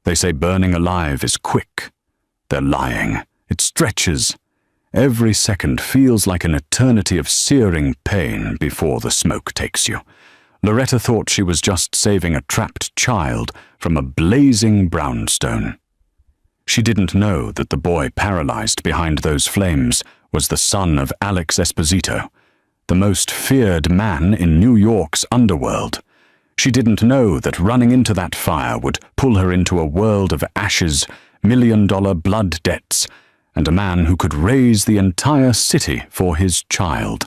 They say burning alive is quick. They're lying. It stretches. Every second feels like an eternity of searing pain before the smoke takes you. Loretta thought she was just saving a trapped child from a blazing brownstone. She didn't know that the boy paralyzed behind those flames was the son of Alex Esposito, the most feared man in New York's underworld. She didn't know that running into that fire would pull her into a world of ashes, million-dollar blood debts, and a man who could raise the entire city for his child.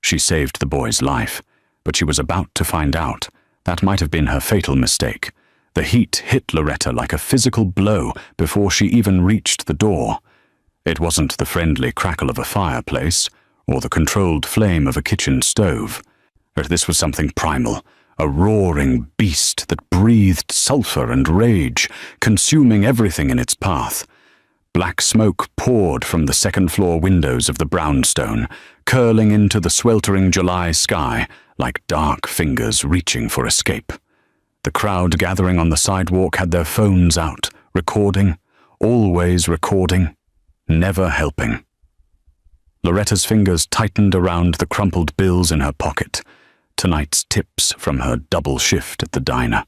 She saved the boy's life, but she was about to find out that might have been her fatal mistake. The heat hit Loretta like a physical blow before she even reached the door. It wasn't the friendly crackle of a fireplace or the controlled flame of a kitchen stove. This was something primal, a roaring beast that breathed sulfur and rage, consuming everything in its path. Black smoke poured from the second-floor windows of the brownstone, curling into the sweltering July sky like dark fingers reaching for escape. The crowd gathering on the sidewalk had their phones out, recording, always recording, never helping. Loretta's fingers tightened around the crumpled bills in her pocket, tonight's tips from her double shift at the diner.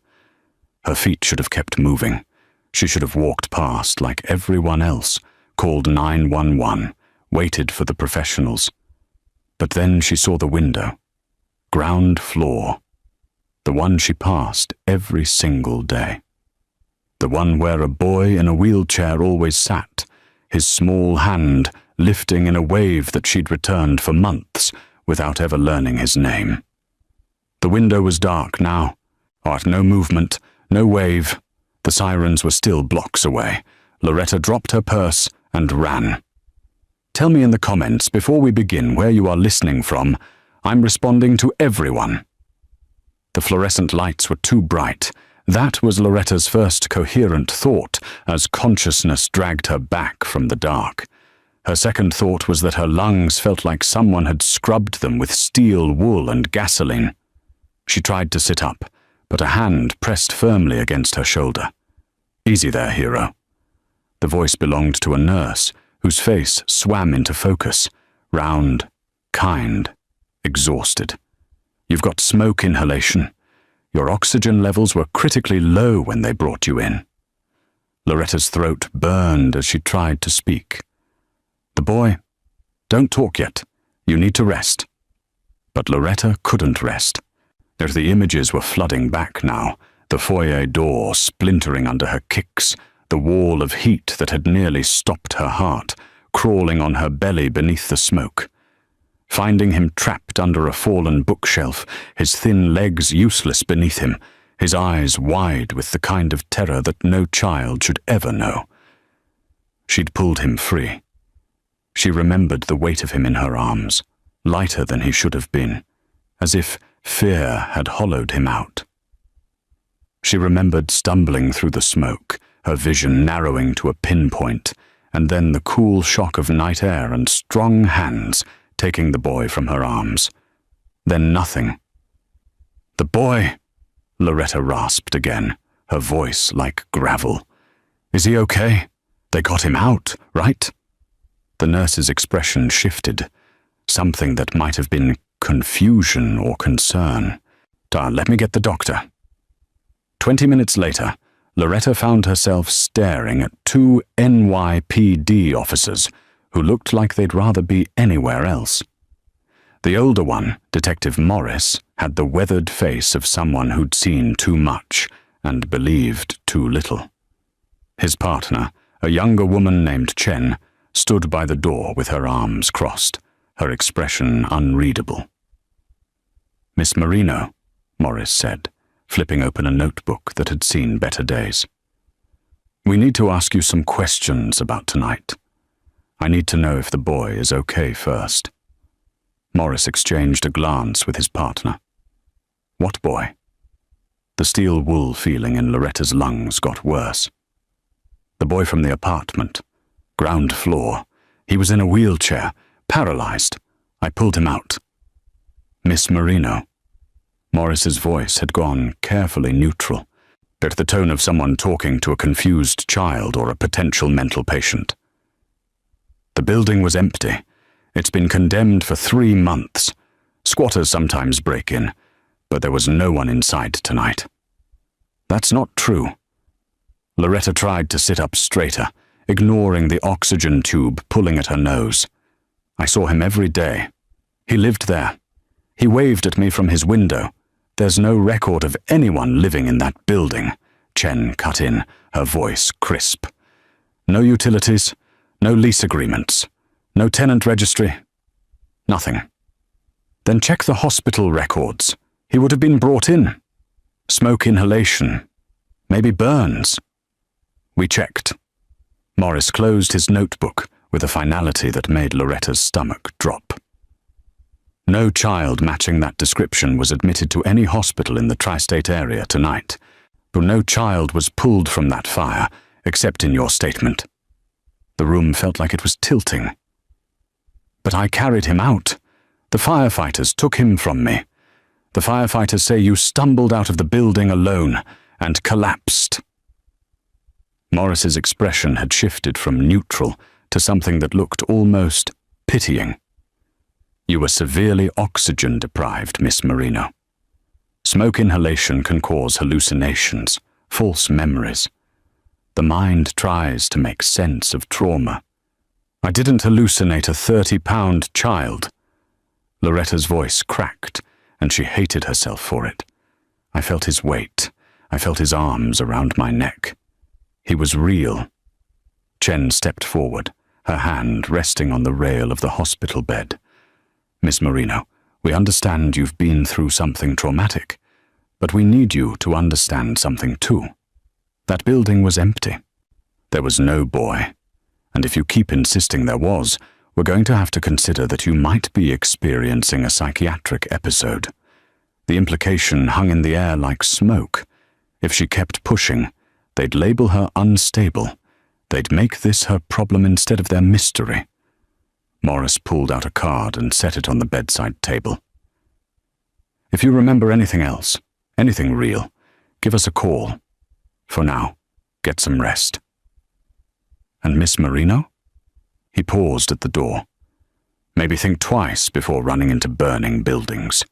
Her feet should have kept moving. She should have walked past like everyone else, called 911, waited for the professionals. But then she saw the window. Ground floor. The one she passed every single day. The one where a boy in a wheelchair always sat, his small hand lifting in a wave that she'd returned for months without ever learning his name. The window was dark now. No movement, no wave. The sirens were still blocks away. Loretta dropped her purse and ran. Tell me in the comments before we begin where you are listening from. I'm responding to everyone. The fluorescent lights were too bright. That was Loretta's first coherent thought as consciousness dragged her back from the dark. Her second thought was that her lungs felt like someone had scrubbed them with steel wool and gasoline. She tried to sit up, but a hand pressed firmly against her shoulder. Easy there, hero. The voice belonged to a nurse whose face swam into focus, round, kind, exhausted. You've got smoke inhalation. Your oxygen levels were critically low when they brought you in. Loretta's throat burned as she tried to speak. The boy, don't talk yet. You need to rest. But Loretta couldn't rest. The images were flooding back now, the foyer door splintering under her kicks, the wall of heat that had nearly stopped her heart, crawling on her belly beneath the smoke. Finding him trapped under a fallen bookshelf, his thin legs useless beneath him, his eyes wide with the kind of terror that no child should ever know. She'd pulled him free. She remembered the weight of him in her arms, lighter than he should have been, as if fear had hollowed him out. She remembered stumbling through the smoke, her vision narrowing to a pinpoint, and then the cool shock of night air and strong hands taking the boy from her arms. Then nothing. The boy, Loretta rasped again, her voice like gravel. Is he okay? They got him out, right? The nurse's expression shifted, something that might have been confusion or concern. Let me get the doctor. 20 minutes later, Loretta found herself staring at two NYPD officers who looked like they'd rather be anywhere else. The older one, Detective Morris, had the weathered face of someone who'd seen too much and believed too little. His partner, a younger woman named Chen, stood by the door with her arms crossed, her expression unreadable. Miss Marino, Morris said, flipping open a notebook that had seen better days. We need to ask you some questions about tonight. I need to know if the boy is okay first. Morris exchanged a glance with his partner. What boy? The steel wool feeling in Loretta's lungs got worse. The boy from the apartment. Ground floor. He was in a wheelchair, paralyzed. I pulled him out. Miss Marino. Morris's voice had gone carefully neutral. but the tone of someone talking to a confused child or a potential mental patient. The building was empty. It's been condemned for 3 months. Squatters sometimes break in, but there was no one inside tonight. That's not true. Loretta tried to sit up straighter, ignoring the oxygen tube pulling at her nose. I saw him every day. He lived there. He waved at me from his window. There's no record of anyone living in that building, Chen cut in, her voice crisp. No utilities, no lease agreements, no tenant registry, nothing. Then check the hospital records. He would have been brought in. Smoke inhalation, maybe burns. We checked. Morris closed his notebook with a finality that made Loretta's stomach drop. No child matching that description was admitted to any hospital in the tri-state area tonight, but no child was pulled from that fire, except in your statement. The room felt like it was tilting. But I carried him out. The firefighters took him from me. The firefighters say you stumbled out of the building alone and collapsed. Morris's expression had shifted from neutral to something that looked almost pitying. You were severely oxygen deprived, Miss Marino. Smoke inhalation can cause hallucinations, false memories. The mind tries to make sense of trauma. I didn't hallucinate a 30-pound child. Loretta's voice cracked, and she hated herself for it. I felt his weight. I felt his arms around my neck. He was real. Chen stepped forward, her hand resting on the rail of the hospital bed. Miss Marino, we understand you've been through something traumatic, but we need you to understand something too. That building was empty. There was no boy, and if you keep insisting there was, we're going to have to consider that you might be experiencing a psychiatric episode. The implication hung in the air like smoke. If she kept pushing, they'd label her unstable. They'd make this her problem instead of their mystery. Morris pulled out a card and set it on the bedside table. If you remember anything else, anything real, give us a call. For now, get some rest. And Miss Marino? He paused at the door. Maybe think twice before running into burning buildings.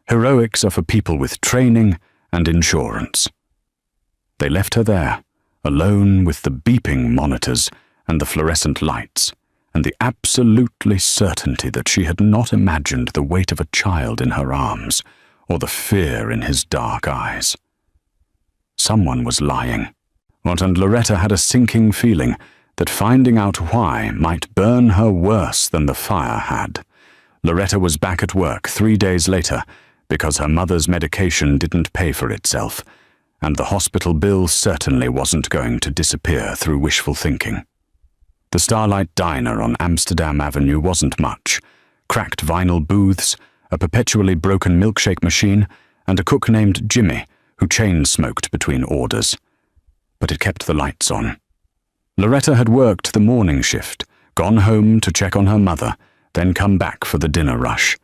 Heroics are for people with training and insurance. They left her there, alone with the beeping monitors and the fluorescent lights, and the absolutely certainty that she had not imagined the weight of a child in her arms, or the fear in his dark eyes. Someone was lying, and Loretta had a sinking feeling that finding out why might burn her worse than the fire had. Loretta was back at work 3 days later because her mother's medication didn't pay for itself, and the hospital bill certainly wasn't going to disappear through wishful thinking. The Starlight Diner on Amsterdam Avenue wasn't much. Cracked vinyl booths, a perpetually broken milkshake machine, and a cook named Jimmy who chain-smoked between orders. But it kept the lights on. Loretta had worked the morning shift, gone home to check on her mother, then come back for the dinner rush.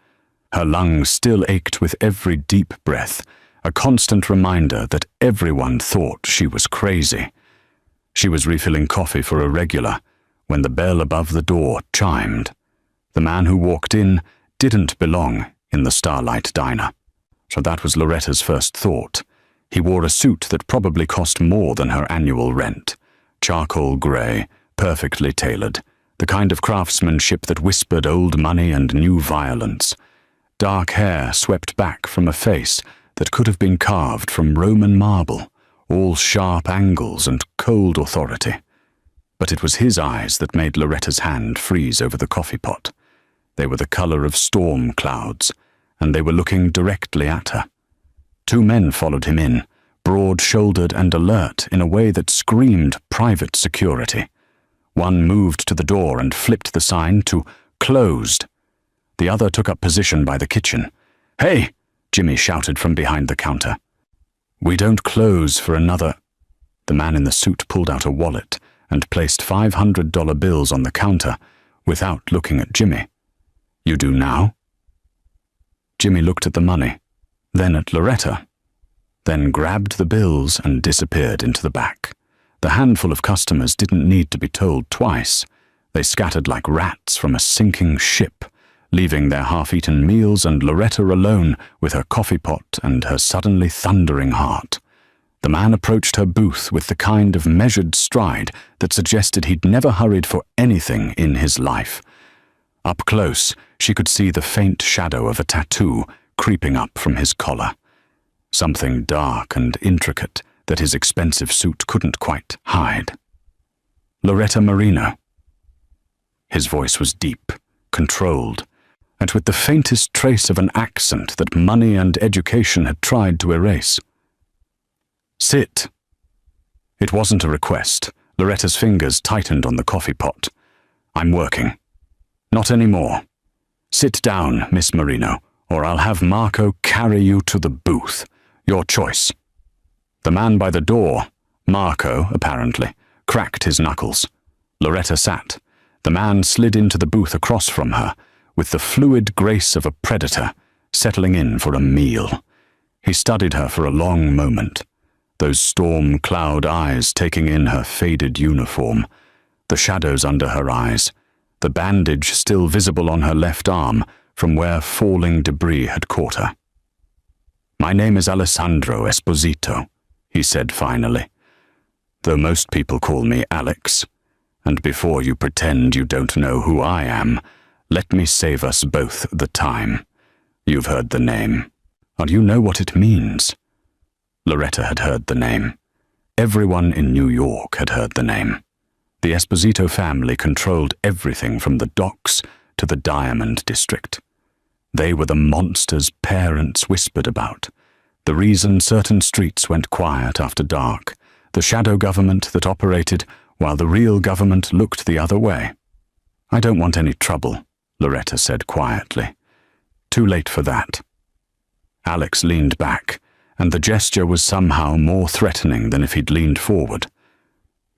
Her lungs still ached with every deep breath, a constant reminder that everyone thought she was crazy. She was refilling coffee for a regular when the bell above the door chimed. The man who walked in didn't belong in the Starlight Diner. So that was Loretta's first thought. He wore a suit that probably cost more than her annual rent. Charcoal grey, perfectly tailored, the kind of craftsmanship that whispered old money and new violence. Dark hair swept back from a face that could have been carved from Roman marble, all sharp angles and cold authority. But it was his eyes that made Loretta's hand freeze over the coffee pot. They were the colour of storm clouds, and they were looking directly at her. 2 men followed him in, broad-shouldered and alert in a way that screamed private security. One moved to the door and flipped the sign to "Closed." The other took up position by the kitchen. "Hey!" Jimmy shouted from behind the counter. "We don't close for another—" The man in the suit pulled out a wallet and placed $500 bills on the counter without looking at Jimmy. "You do now?" Jimmy looked at the money, then at Loretta. then grabbed the bills and disappeared into the back. The handful of customers didn't need to be told twice. They scattered like rats from a sinking ship, leaving their half-eaten meals and Loretta alone with her coffee pot and her suddenly thundering heart. The man approached her booth with the kind of measured stride that suggested he'd never hurried for anything in his life. Up close, she could see the faint shadow of a tattoo creeping up from his collar. Something dark and intricate that his expensive suit couldn't quite hide. Loretta Marino. His voice was deep, controlled, and with the faintest trace of an accent that money and education had tried to erase. Sit. It wasn't a request. Loretta's fingers tightened on the coffee pot. I'm working. Not anymore. Sit down, Miss Marino, or I'll have Marco carry you to the booth. Your choice. The man by the door, Marco, apparently, cracked his knuckles. Loretta sat. The man slid into the booth across from her, with the fluid grace of a predator, settling in for a meal. He studied her for a long moment, those storm cloud eyes taking in her faded uniform, the shadows under her eyes, the bandage still visible on her left arm from where falling debris had caught her. My name is Alessandro Esposito, he said finally, though most people call me Alex, and before you pretend you don't know who I am, let me save us both the time. You've heard the name, and you know what it means. Loretta had heard the name. Everyone in New York had heard the name. The Esposito family controlled everything from the docks to the Diamond District. They were the monsters parents whispered about, the reason certain streets went quiet after dark, the shadow government that operated while the real government looked the other way. I don't want any trouble, Loretta said quietly. Too late for that. Alex leaned back, and the gesture was somehow more threatening than if he'd leaned forward.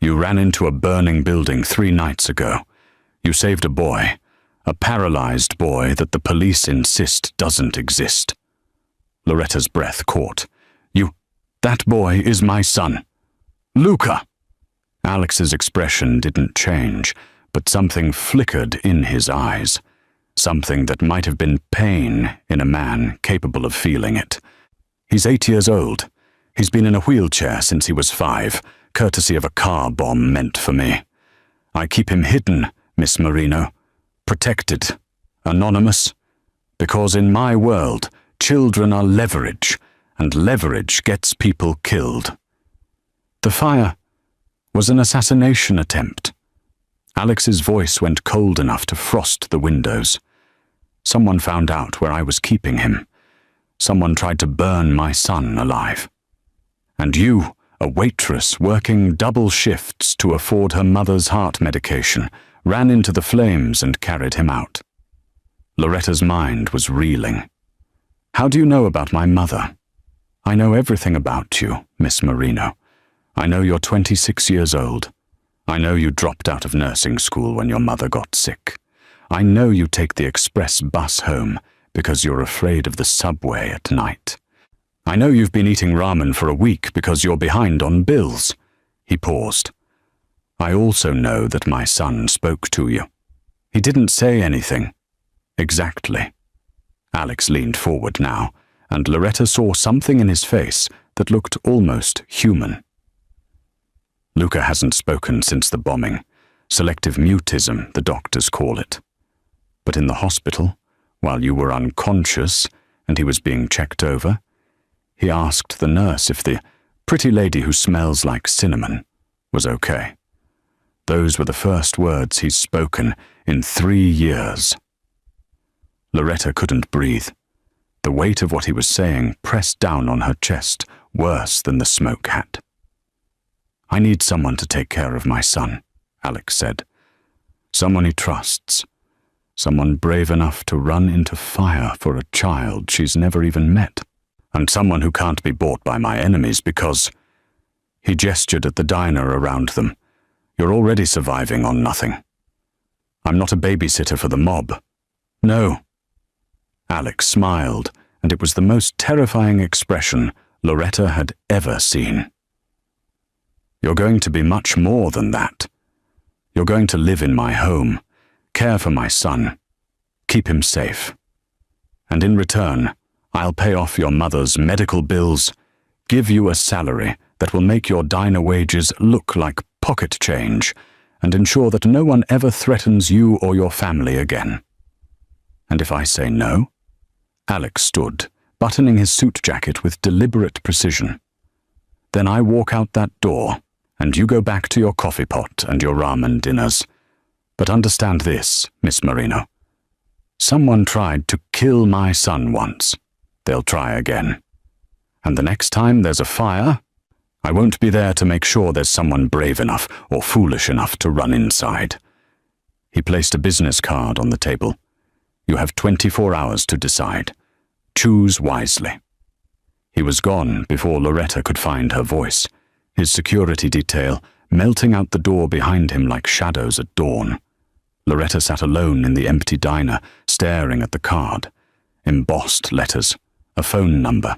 You ran into a burning building 3 nights ago. You saved a boy, a paralyzed boy that the police insist doesn't exist. Loretta's breath caught. That boy is my son. Luca! Alex's expression didn't change, but something flickered in his eyes. Something that might have been pain in a man capable of feeling it. He's 8 years old. He's been in a wheelchair since he was 5, courtesy of a car bomb meant for me. I keep him hidden, Miss Marino. Protected. Anonymous. Because in my world, children are leverage, and leverage gets people killed. The fire was an assassination attempt. Alex's voice went cold enough to frost the windows. Someone found out where I was keeping him. Someone tried to burn my son alive. And you, a waitress working double shifts to afford her mother's heart medication, ran into the flames and carried him out. Loretta's mind was reeling. How do you know about my mother? I know everything about you, Miss Marino. I know you're 26 years old. I know you dropped out of nursing school when your mother got sick. I know you take the express bus home because you're afraid of the subway at night. I know you've been eating ramen for a week because you're behind on bills. He paused. I also know that my son spoke to you. He didn't say anything. Exactly. Alex leaned forward now, and Loretta saw something in his face that looked almost human. Luca hasn't spoken since the bombing. Selective mutism, the doctors call it. But in the hospital, while you were unconscious and he was being checked over, he asked the nurse if the pretty lady who smells like cinnamon was okay. Those were the first words he's spoken in 3 years. Loretta couldn't breathe. The weight of what he was saying pressed down on her chest, worse than the smoke had. I need someone to take care of my son, Alex said. Someone he trusts. Someone brave enough to run into fire for a child she's never even met. And someone who can't be bought by my enemies because... He gestured at the diner around them. You're already surviving on nothing. I'm not a babysitter for the mob. No. Alex smiled, and it was the most terrifying expression Loretta had ever seen. "You're going to be much more than that. You're going to live in my home, care for my son, keep him safe. And in return, I'll pay off your mother's medical bills, give you a salary that will make your diner wages look like pocket change, and ensure that no one ever threatens you or your family again. And if I say no?" Alex stood, buttoning his suit jacket with deliberate precision. "Then I walk out that door, and you go back to your coffee pot and your ramen dinners. But understand this, Miss Marino. Someone tried to kill my son once. They'll try again. And the next time there's a fire, I won't be there to make sure there's someone brave enough or foolish enough to run inside." He placed a business card on the table. "You have 24 hours to decide. Choose wisely." He was gone before Loretta could find her voice, his security detail melting out the door behind him like shadows at dawn. Loretta sat alone in the empty diner, staring at the card. Embossed letters, a phone number.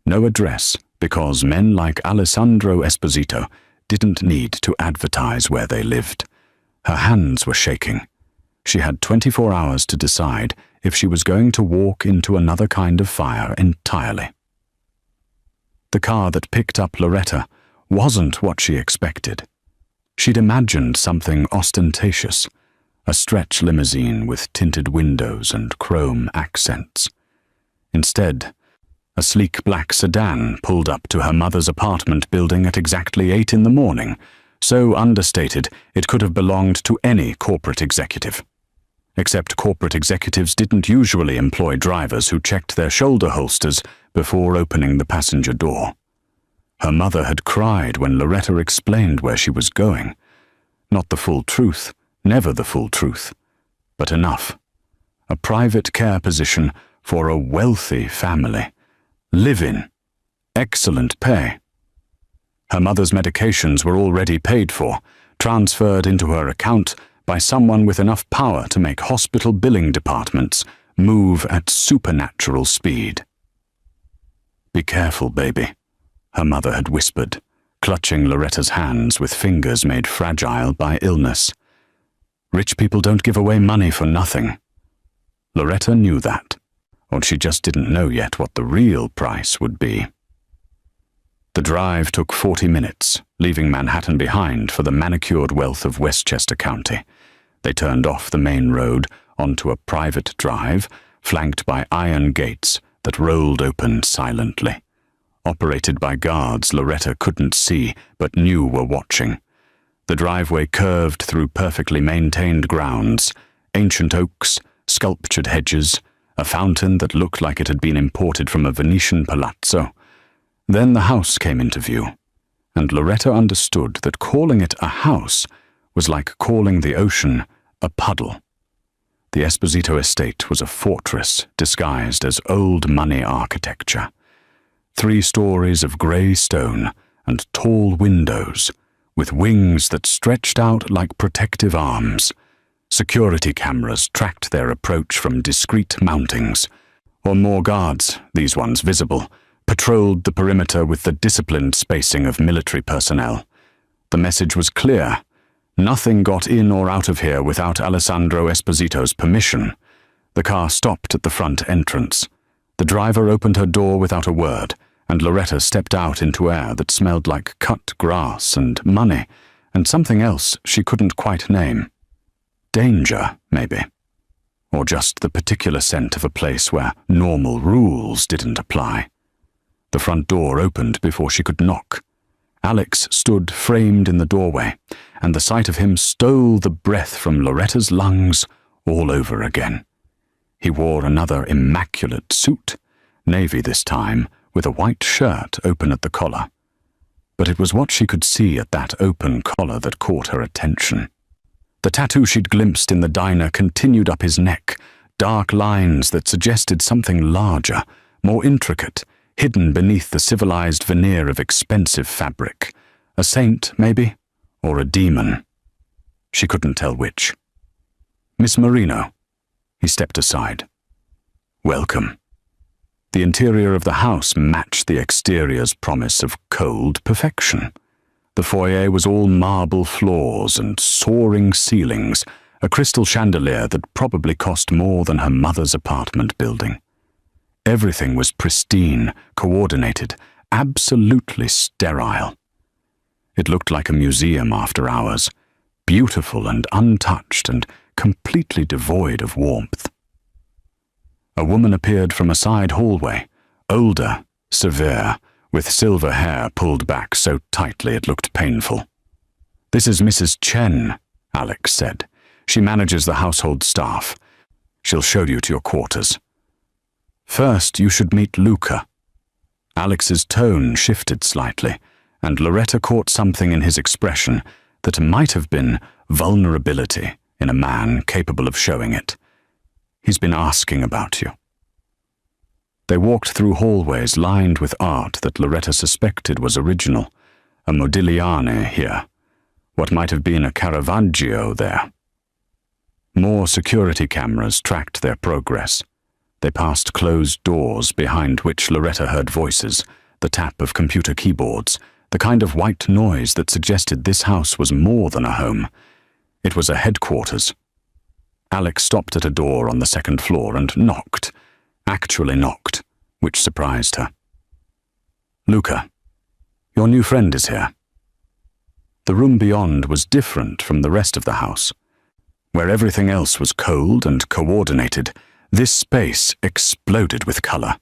No address, because men like Alessandro Esposito didn't need to advertise where they lived. Her hands were shaking. She had 24 hours to decide if she was going to walk into another kind of fire entirely. The car that picked up Loretta wasn't what she expected. She'd imagined something ostentatious, a stretch limousine with tinted windows and chrome accents. Instead, a sleek black sedan pulled up to her mother's apartment building at exactly 8 in the morning, so understated it could have belonged to any corporate executive. Except corporate executives didn't usually employ drivers who checked their shoulder holsters before opening the passenger door. Her mother had cried when Loretta explained where she was going. Not the full truth, never the full truth, but enough. A private care position for a wealthy family. Live-in. Excellent pay. Her mother's medications were already paid for, transferred into her account by someone with enough power to make hospital billing departments move at supernatural speed. "Be careful, baby," her mother had whispered, clutching Loretta's hands with fingers made fragile by illness. Rich people don't give away money for nothing. Loretta knew that, or she just didn't know yet what the real price would be. The drive took 40 minutes, leaving Manhattan behind for the manicured wealth of Westchester County. They turned off the main road onto a private drive, flanked by iron gates that rolled open silently. Operated by guards Loretta couldn't see but knew were watching. The driveway curved through perfectly maintained grounds, ancient oaks, sculptured hedges, a fountain that looked like it had been imported from a Venetian palazzo. Then the house came into view, and Loretta understood that calling it a house was like calling the ocean a puddle. The Esposito estate was a fortress disguised as old money architecture. 3 stories of grey stone and tall windows, with wings that stretched out like protective arms. Security cameras tracked their approach from discreet mountings, or more guards, these ones visible, patrolled the perimeter with the disciplined spacing of military personnel. The message was clear. Nothing got in or out of here without Alessandro Esposito's permission. The car stopped at the front entrance. The driver opened her door without a word, and Loretta stepped out into air that smelled like cut grass and money, and something else she couldn't quite name. Danger, maybe. Or just the particular scent of a place where normal rules didn't apply. The front door opened before she could knock. Alex stood framed in the doorway, and the sight of him stole the breath from Loretta's lungs all over again. He wore another immaculate suit, navy this time, with a white shirt open at the collar. But it was what she could see at that open collar that caught her attention. The tattoo she'd glimpsed in the diner continued up his neck, dark lines that suggested something larger, more intricate, hidden beneath the civilized veneer of expensive fabric. A saint, maybe, or a demon. She couldn't tell which. "Miss Marino." He stepped aside. "Welcome." The interior of the house matched the exterior's promise of cold perfection. The foyer was all marble floors and soaring ceilings, a crystal chandelier that probably cost more than her mother's apartment building. Everything was pristine, coordinated, absolutely sterile. It looked like a museum after hours, beautiful and untouched and completely devoid of warmth. A woman appeared from a side hallway, older, severe, with silver hair pulled back so tightly it looked painful. "This is Mrs. Chen," Alex said. "She manages the household staff. She'll show you to your quarters. First, you should meet Luca." Alex's tone shifted slightly, and Loretta caught something in his expression that might have been vulnerability in a man capable of showing it. "He's been asking about you." They walked through hallways lined with art that Loretta suspected was original, a Modigliani here, what might have been a Caravaggio there. More security cameras tracked their progress. They passed closed doors behind which Loretta heard voices, the tap of computer keyboards, the kind of white noise that suggested this house was more than a home. It was a headquarters. Alex stopped at a door on the second floor and knocked, actually knocked, which surprised her. "Luca, your new friend is here." The room beyond was different from the rest of the house. Where everything else was cold and coordinated, this space exploded with color.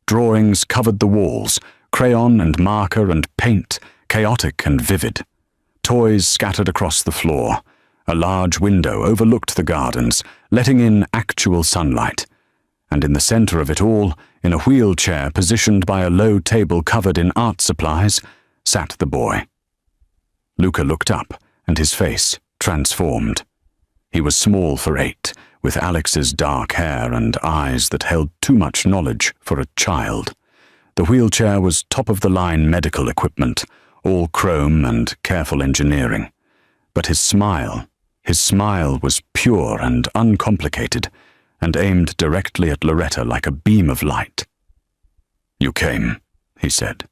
Drawings covered the walls, crayon and marker and paint, chaotic and vivid. Toys scattered across the floor. A large window overlooked the gardens, letting in actual sunlight. And in the center of it all, in a wheelchair positioned by a low table covered in art supplies, sat the boy. Luca looked up, and his face transformed. He was small for 8, with Alex's dark hair and eyes that held too much knowledge for a child. The wheelchair was top-of-the-line medical equipment, all chrome and careful engineering. But his smile was pure and uncomplicated, and aimed directly at Loretta like a beam of light. "You came," he said,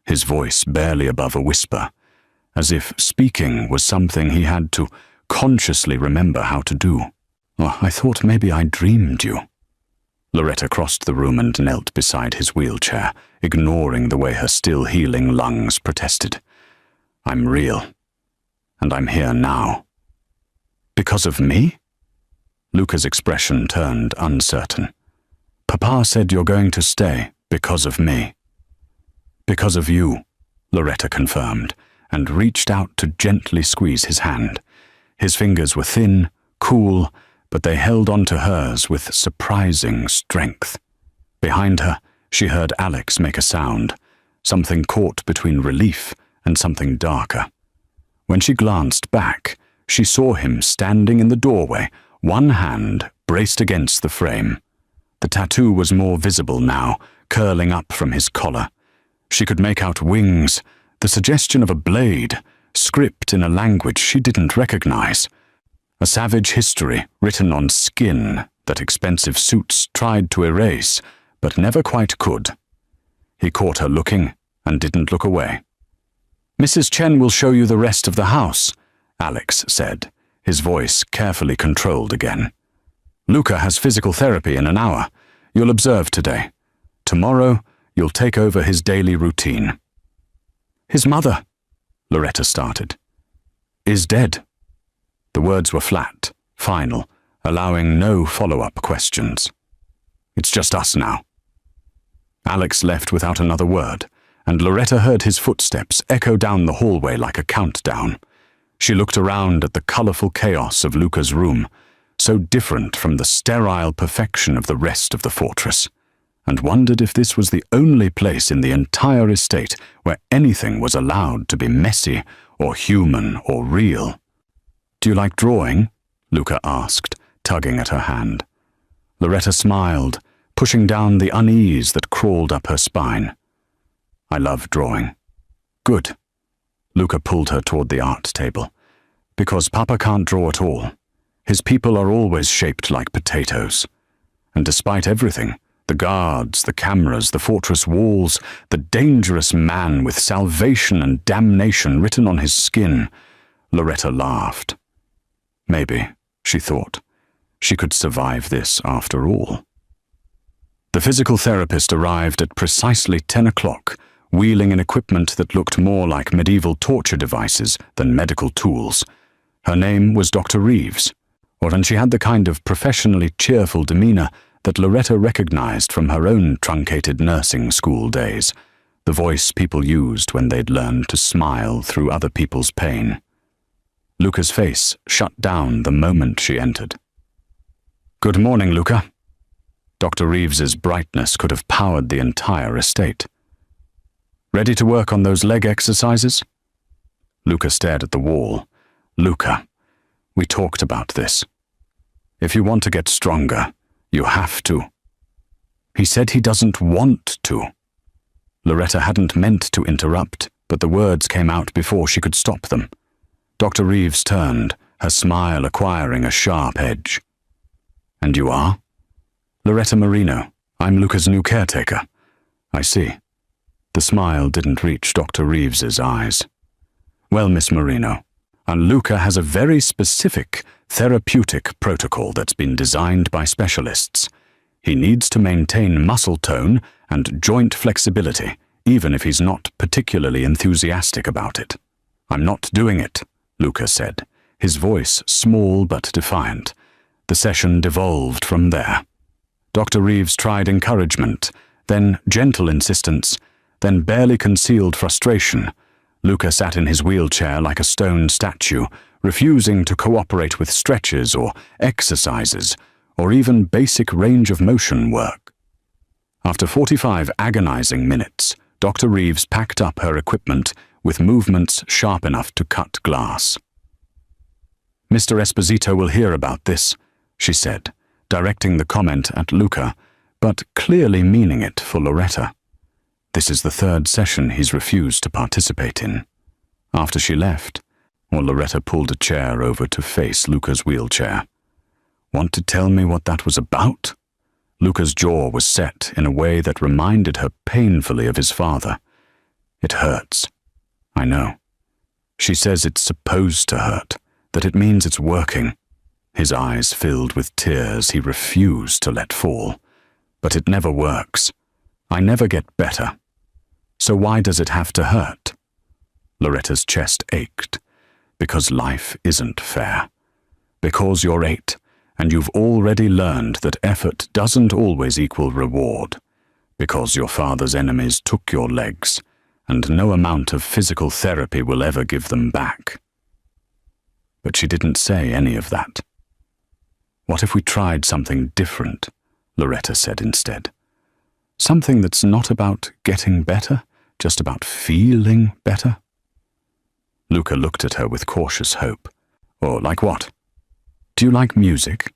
his voice barely above a whisper, as if speaking was something he had to consciously remember how to do. "Oh, I thought maybe I dreamed you." Loretta crossed the room and knelt beside his wheelchair, ignoring the way her still-healing lungs protested. "I'm real, and I'm here now." "Because of me?" Luca's expression turned uncertain. "Papa said you're going to stay because of me." "Because of you," Loretta confirmed, and reached out to gently squeeze his hand. His fingers were thin, cool, but they held onto hers with surprising strength. Behind her, she heard Alex make a sound, something caught between relief and something darker. When she glanced back, she saw him standing in the doorway, one hand braced against the frame. The tattoo was more visible now, curling up from his collar. She could make out wings, the suggestion of a blade, script in a language she didn't recognize. A savage history written on skin that expensive suits tried to erase, but never quite could. He caught her looking and didn't look away. "Mrs. Chen will show you the rest of the house," Alex said, his voice carefully controlled again. "Luca has physical therapy in an hour. You'll observe today. Tomorrow, you'll take over his daily routine." "His mother," Loretta started, "is dead." The words were flat, final, allowing no follow-up questions. "It's just us now." Alex left without another word, and Loretta heard his footsteps echo down the hallway like a countdown. She looked around at the colorful chaos of Luca's room, so different from the sterile perfection of the rest of the fortress, and wondered if this was the only place in the entire estate where anything was allowed to be messy or human or real. "Do you like drawing?" Luca asked, tugging at her hand. Loretta smiled, pushing down the unease that crawled up her spine. "I love drawing." "Good." Luca pulled her toward the art table. "Because Papa can't draw at all. His people are always shaped like potatoes. And despite everything, The guards, the cameras, the fortress walls, the dangerous man with salvation and damnation written on his skin. Loretta laughed. Maybe, she thought, she could survive this after all. The physical therapist arrived at precisely 10 o'clock, wheeling an equipment that looked more like medieval torture devices than medical tools. Her name was Dr. Reeves, and she had the kind of professionally cheerful demeanor that Loretta recognized from her own truncated nursing school days, the voice people used when they'd learned to smile through other people's pain. Luca's face shut down the moment she entered. "Good morning, Luca." Dr. Reeves's brightness could have powered the entire estate. "Ready to work on those leg exercises?" Luca stared at the wall. "Luca, we talked about this. If you want to get stronger, you have to." He said he doesn't want to. Loretta hadn't meant to interrupt, but the words came out before she could stop them. Dr. Reeves turned, her smile acquiring a sharp edge. "And you are?" "Loretta Marino. I'm Luca's new caretaker." "I see." The smile didn't reach Dr. Reeves's eyes. "Well, Miss Marino, and Luca has a very specific therapeutic protocol that's been designed by specialists. He needs to maintain muscle tone and joint flexibility, even if he's not particularly enthusiastic about it." "I'm not doing it," Luca said, his voice small but defiant. The session devolved from there. Dr. Reeves tried encouragement, then gentle insistence, then barely concealed frustration. Luca sat in his wheelchair like a stone statue, refusing to cooperate with stretches or exercises, or even basic range of motion work. After 45 agonizing minutes, Dr. Reeves packed up her equipment with movements sharp enough to cut glass. "Mr. Esposito will hear about this," she said, directing the comment at Luca, but clearly meaning it for Loretta. This is the third session he's refused to participate in. After she left, Loretta pulled a chair over to face Luca's wheelchair. "Want to tell me what that was about?" Luca's jaw was set in a way that reminded her painfully of his father. "It hurts. I know. She says it's supposed to hurt, that it means it's working." His eyes filled with tears he refused to let fall. "But it never works. I never get better. So why does it have to hurt?" Loretta's chest ached. "Because life isn't fair. Because you're 8, and you've already learned that effort doesn't always equal reward. Because your father's enemies took your legs, and no amount of physical therapy will ever give them back." But she didn't say any of that. "What if we tried something different?" Loretta said instead. "Something that's not about getting better, just about feeling better?" Luca looked at her with cautious hope. "Or like what? Do you like music?"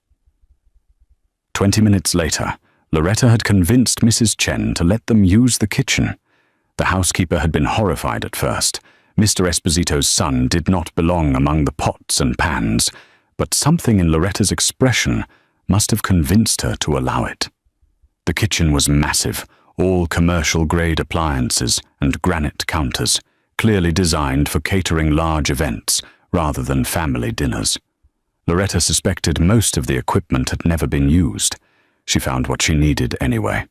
20 minutes later, Loretta had convinced Mrs. Chen to let them use the kitchen. The housekeeper had been horrified at first. Mr. Esposito's son did not belong among the pots and pans, but something in Loretta's expression must have convinced her to allow it. The kitchen was massive, all commercial-grade appliances and granite counters, clearly designed for catering large events rather than family dinners. Loretta suspected most of the equipment had never been used. She found what she needed anyway: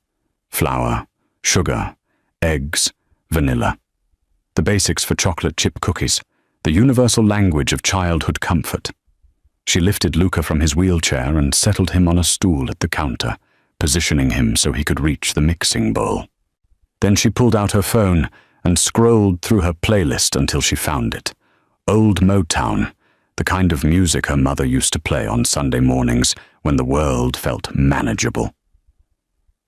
flour, sugar, eggs, vanilla. The basics for chocolate chip cookies, the universal language of childhood comfort. She lifted Luca from his wheelchair and settled him on a stool at the counter, positioning him so he could reach the mixing bowl. Then she pulled out her phone and scrolled through her playlist until she found it. Old Motown, the kind of music her mother used to play on Sunday mornings when the world felt manageable.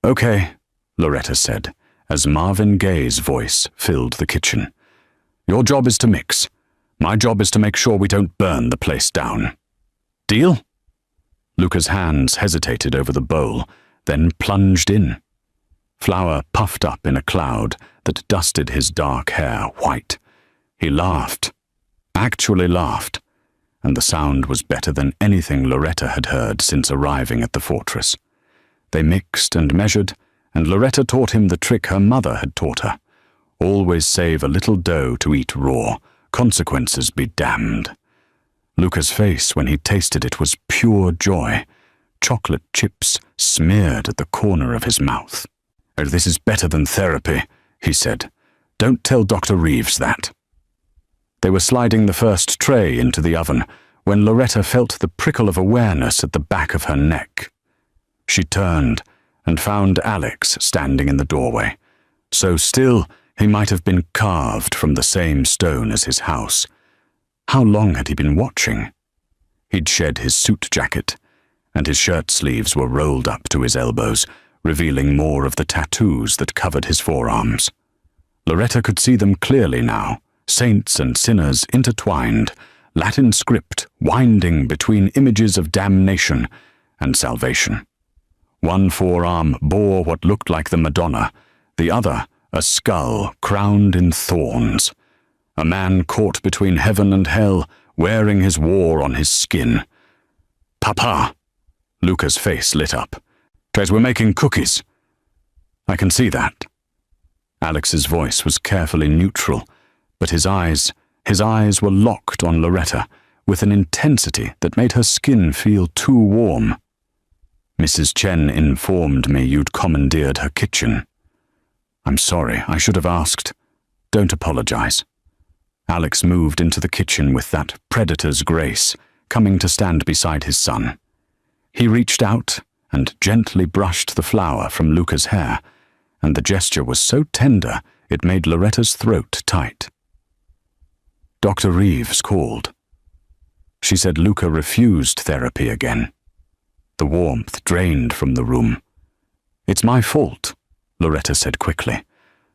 "Okay," Loretta said, as Marvin Gaye's voice filled the kitchen. "Your job is to mix. My job is to make sure we don't burn the place down. Deal?" Luca's hands hesitated over the bowl, then plunged in. Flour puffed up in a cloud that dusted his dark hair white. He laughed, actually laughed, and the sound was better than anything Loretta had heard since arriving at the fortress. They mixed and measured, and Loretta taught him the trick her mother had taught her. Always save a little dough to eat raw, consequences be damned. Luca's face when he tasted it was pure joy. Chocolate chips smeared at the corner of his mouth. "Oh, this is better than therapy," he said. "Don't tell Dr. Reeves that." They were sliding the first tray into the oven when Loretta felt the prickle of awareness at the back of her neck. She turned and found Alex standing in the doorway. So still, he might have been carved from the same stone as his house. How long had he been watching? He'd shed his suit jacket, and his shirt sleeves were rolled up to his elbows, revealing more of the tattoos that covered his forearms. Loretta could see them clearly now, saints and sinners intertwined, Latin script winding between images of damnation and salvation. One forearm bore what looked like the Madonna, the other a skull crowned in thorns. A man caught between heaven and hell, wearing his war on his skin. "Papa!" Luca's face lit up. "Guys, we're making cookies." "I can see that." Alex's voice was carefully neutral, but his eyes were locked on Loretta with an intensity that made her skin feel too warm. "Mrs. Chen informed me you'd commandeered her kitchen." "I'm sorry, I should have asked." "Don't apologize." Alex moved into the kitchen with that predator's grace, coming to stand beside his son. He reached out and gently brushed the flour from Luca's hair, and the gesture was so tender it made Loretta's throat tight. Dr. Reeves called. She said Luca refused therapy again. The warmth drained from the room. "It's my fault," Loretta said quickly.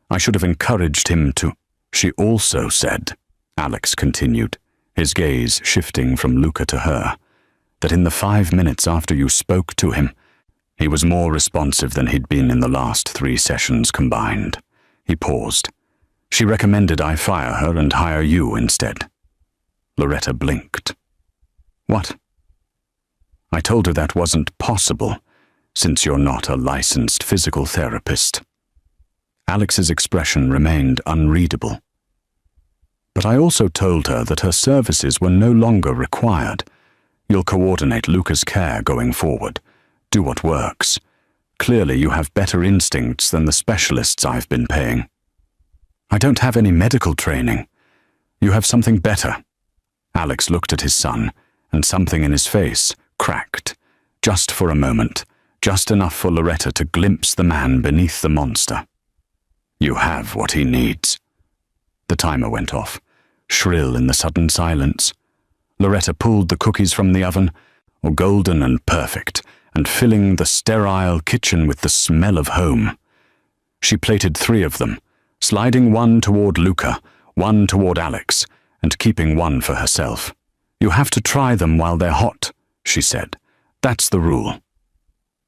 "I should have encouraged him to—" "She also said," Alex continued, his gaze shifting from Luca to her, "that in the 5 minutes after you spoke to him, he was more responsive than he'd been in the last 3 sessions combined." He paused. "She recommended I fire her and hire you instead." Loretta blinked. "What?" "I told her that wasn't possible, since you're not a licensed physical therapist." Alex's expression remained unreadable. "But I also told her that her services were no longer required. You'll coordinate Luca's care going forward. Do what works. Clearly you have better instincts than the specialists I've been paying." "I don't have any medical training." "You have something better." Alex looked at his son, and something in his face cracked, just for a moment, just enough for Loretta to glimpse the man beneath the monster. "You have what he needs." The timer went off, shrill in the sudden silence. Loretta pulled the cookies from the oven, golden and perfect, and filling the sterile kitchen with the smell of home. She plated 3 of them, sliding one toward Luca, one toward Alex, and keeping one for herself. "You have to try them while they're hot," she said. "That's the rule."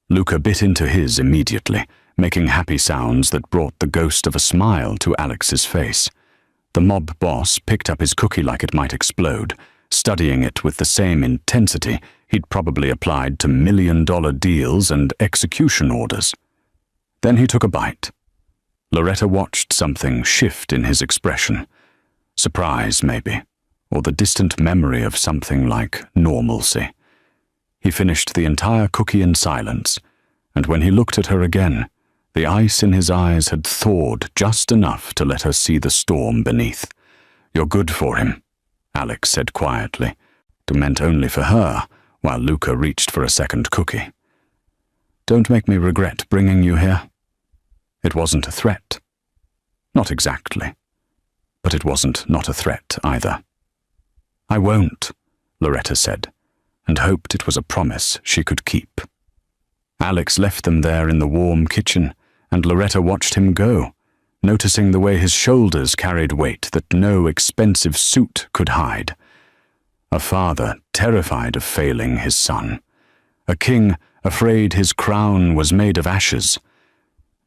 Luca bit into his immediately, making happy sounds that brought the ghost of a smile to Alex's face. The mob boss picked up his cookie like it might explode, studying it with the same intensity he'd probably applied to million-dollar deals and execution orders. Then he took a bite. Loretta watched something shift in his expression. Surprise, maybe, or the distant memory of something like normalcy. He finished the entire cookie in silence, and when he looked at her again, the ice in his eyes had thawed just enough to let her see the storm beneath. "You're good for him," Alex said quietly, meant only for her, while Luca reached for a second cookie. "Don't make me regret bringing you here." It wasn't a threat. Not exactly. But it wasn't not a threat either. "I won't," Loretta said, and hoped it was a promise she could keep. Alex left them there in the warm kitchen, and Loretta watched him go, noticing the way his shoulders carried weight that no expensive suit could hide. A father terrified of failing his son. A king afraid his crown was made of ashes.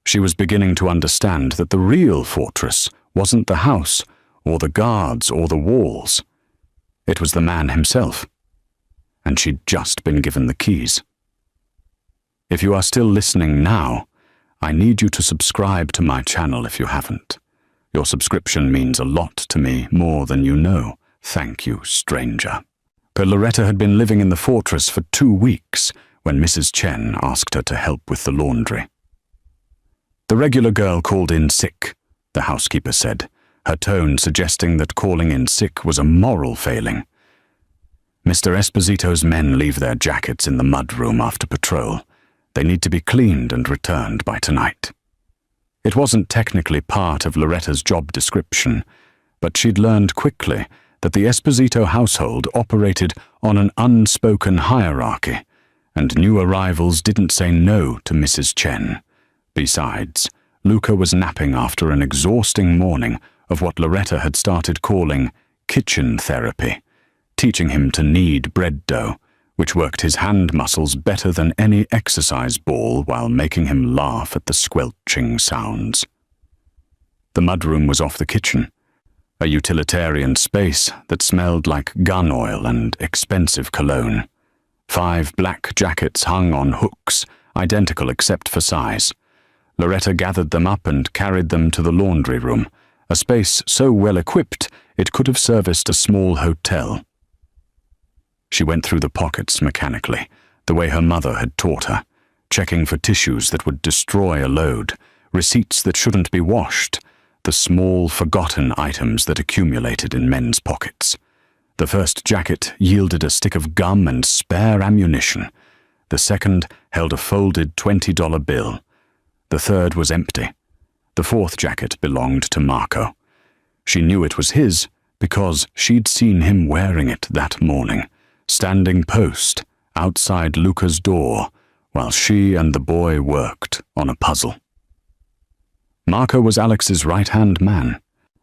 She was beginning to understand that the real fortress wasn't the house, or the guards, or the walls. It was the man himself. And she'd just been given the keys. If you are still listening now, I need you to subscribe to my channel if you haven't. Your subscription means a lot to me, more than you know. Thank you, stranger. But Loretta had been living in the fortress for 2 weeks when Mrs. Chen asked her to help with the laundry. The regular girl called in sick, the housekeeper said, her tone suggesting that calling in sick was a moral failing. Mr. Esposito's men leave their jackets in the mudroom after patrol. They need to be cleaned and returned by tonight. It wasn't technically part of Loretta's job description, but she'd learned quickly that the Esposito household operated on an unspoken hierarchy, and new arrivals didn't say no to Mrs. Chen. Besides, Luca was napping after an exhausting morning of what Loretta had started calling kitchen therapy, teaching him to knead bread dough, which worked his hand muscles better than any exercise ball while making him laugh at the squelching sounds. The mudroom was off the kitchen, a utilitarian space that smelled like gun oil and expensive cologne. 5 black jackets hung on hooks, identical except for size. Loretta gathered them up and carried them to the laundry room, a space so well equipped it could have serviced a small hotel. She went through the pockets mechanically, the way her mother had taught her, checking for tissues that would destroy a load, receipts that shouldn't be washed, the small, forgotten items that accumulated in men's pockets. The first jacket yielded a stick of gum and spare ammunition. The second held a folded $20 bill. The third was empty. The fourth jacket belonged to Marco. She knew it was his because she'd seen him wearing it that morning, standing post outside Luca's door while she and the boy worked on a puzzle. Marco was Alex's right-hand man,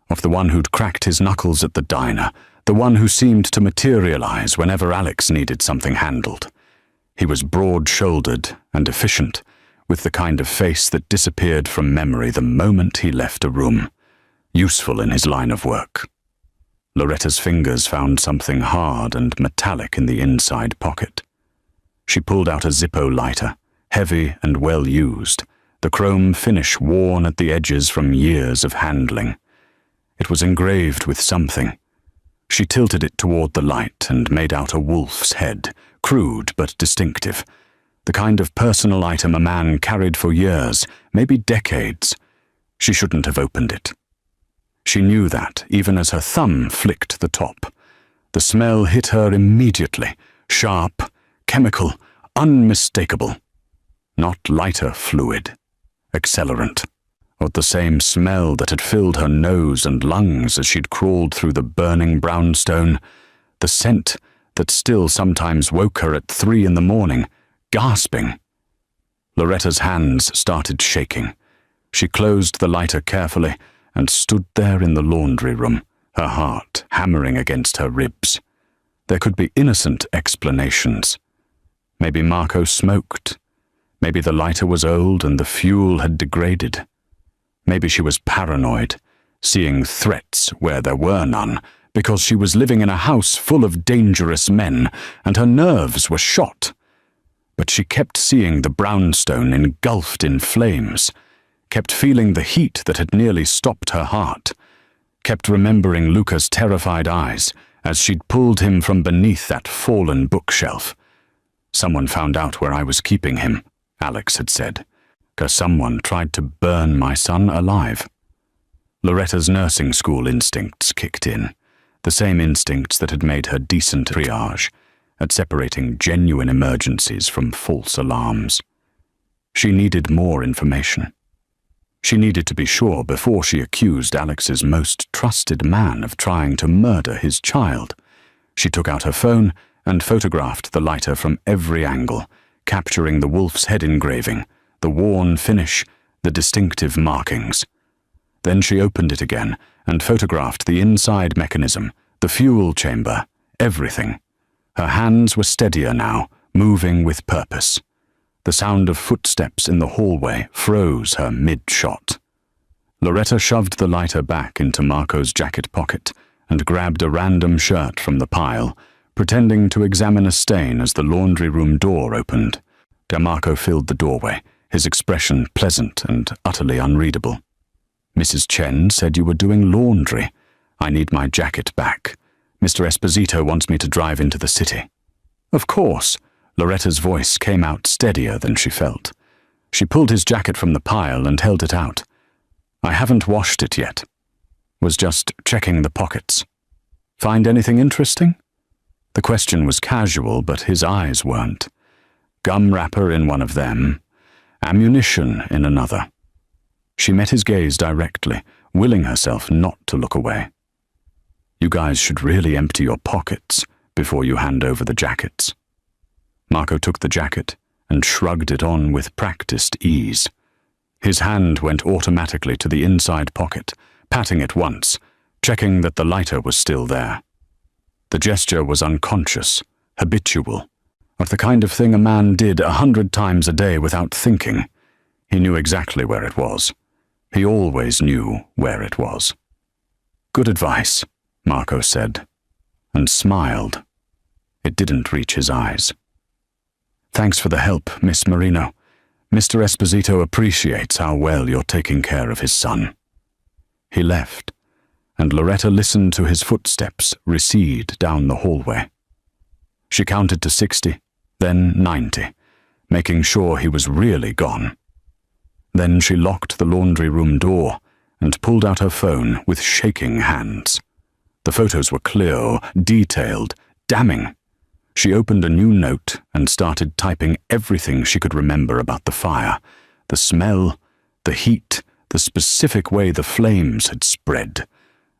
of the one who'd cracked his knuckles at the diner, the one who seemed to materialize whenever Alex needed something handled. He was broad-shouldered and efficient, with the kind of face that disappeared from memory the moment he left a room, useful in his line of work. Loretta's fingers found something hard and metallic in the inside pocket. She pulled out a Zippo lighter, heavy and well used, the chrome finish worn at the edges from years of handling. It was engraved with something. She tilted it toward the light and made out a wolf's head, crude but distinctive, the kind of personal item a man carried for years, maybe decades. She shouldn't have opened it. She knew that, even as her thumb flicked the top. The smell hit her immediately, sharp, chemical, unmistakable. Not lighter fluid, accelerant, or the same smell that had filled her nose and lungs as she'd crawled through the burning brownstone, the scent that still sometimes woke her at 3 a.m, gasping. Loretta's hands started shaking. She closed the lighter carefully and stood there in the laundry room, her heart hammering against her ribs. There could be innocent explanations. Maybe Marco smoked. Maybe the lighter was old and the fuel had degraded. Maybe she was paranoid, seeing threats where there were none, because she was living in a house full of dangerous men and her nerves were shot. But she kept seeing the brownstone engulfed in flames, kept feeling the heat that had nearly stopped her heart, kept remembering Luca's terrified eyes as she'd pulled him from beneath that fallen bookshelf. "Someone found out where I was keeping him," Alex had said, "'cause someone tried to burn my son alive." Loretta's nursing school instincts kicked in, the same instincts that had made her decent at triage, at separating genuine emergencies from false alarms. She needed more information. She needed to be sure before she accused Alex's most trusted man of trying to murder his child. She took out her phone and photographed the lighter from every angle, capturing the wolf's head engraving, the worn finish, the distinctive markings. Then she opened it again and photographed the inside mechanism, the fuel chamber, everything. Her hands were steadier now, moving with purpose. The sound of footsteps in the hallway froze her mid-shot. Loretta shoved the lighter back into Marco's jacket pocket and grabbed a random shirt from the pile, pretending to examine a stain as the laundry room door opened. Marco filled the doorway, his expression pleasant and utterly unreadable. "Mrs. Chen said you were doing laundry. I need my jacket back. Mr. Esposito wants me to drive into the city." "Of course." Loretta's voice came out steadier than she felt. She pulled his jacket from the pile and held it out. "I haven't washed it yet. Was just checking the pockets. Find anything interesting?" The question was casual, but his eyes weren't. Gum wrapper in one of them, ammunition in another. She met his gaze directly, willing herself not to look away. "You guys should really empty your pockets before you hand over the jackets." Marco took the jacket and shrugged it on with practiced ease. His hand went automatically to the inside pocket, patting it once, checking that the lighter was still there. The gesture was unconscious, habitual, of the kind of thing a man did 100 times a day without thinking. He knew exactly where it was. He always knew where it was. "Good advice," Marco said, and smiled. It didn't reach his eyes. "Thanks for the help, Miss Marino. Mr. Esposito appreciates how well you're taking care of his son." He left, and Loretta listened to his footsteps recede down the hallway. She counted to 60, then 90, making sure he was really gone. Then she locked the laundry room door and pulled out her phone with shaking hands. The photos were clear, detailed, damning. She opened a new note and started typing everything she could remember about the fire, the smell, the heat, the specific way the flames had spread.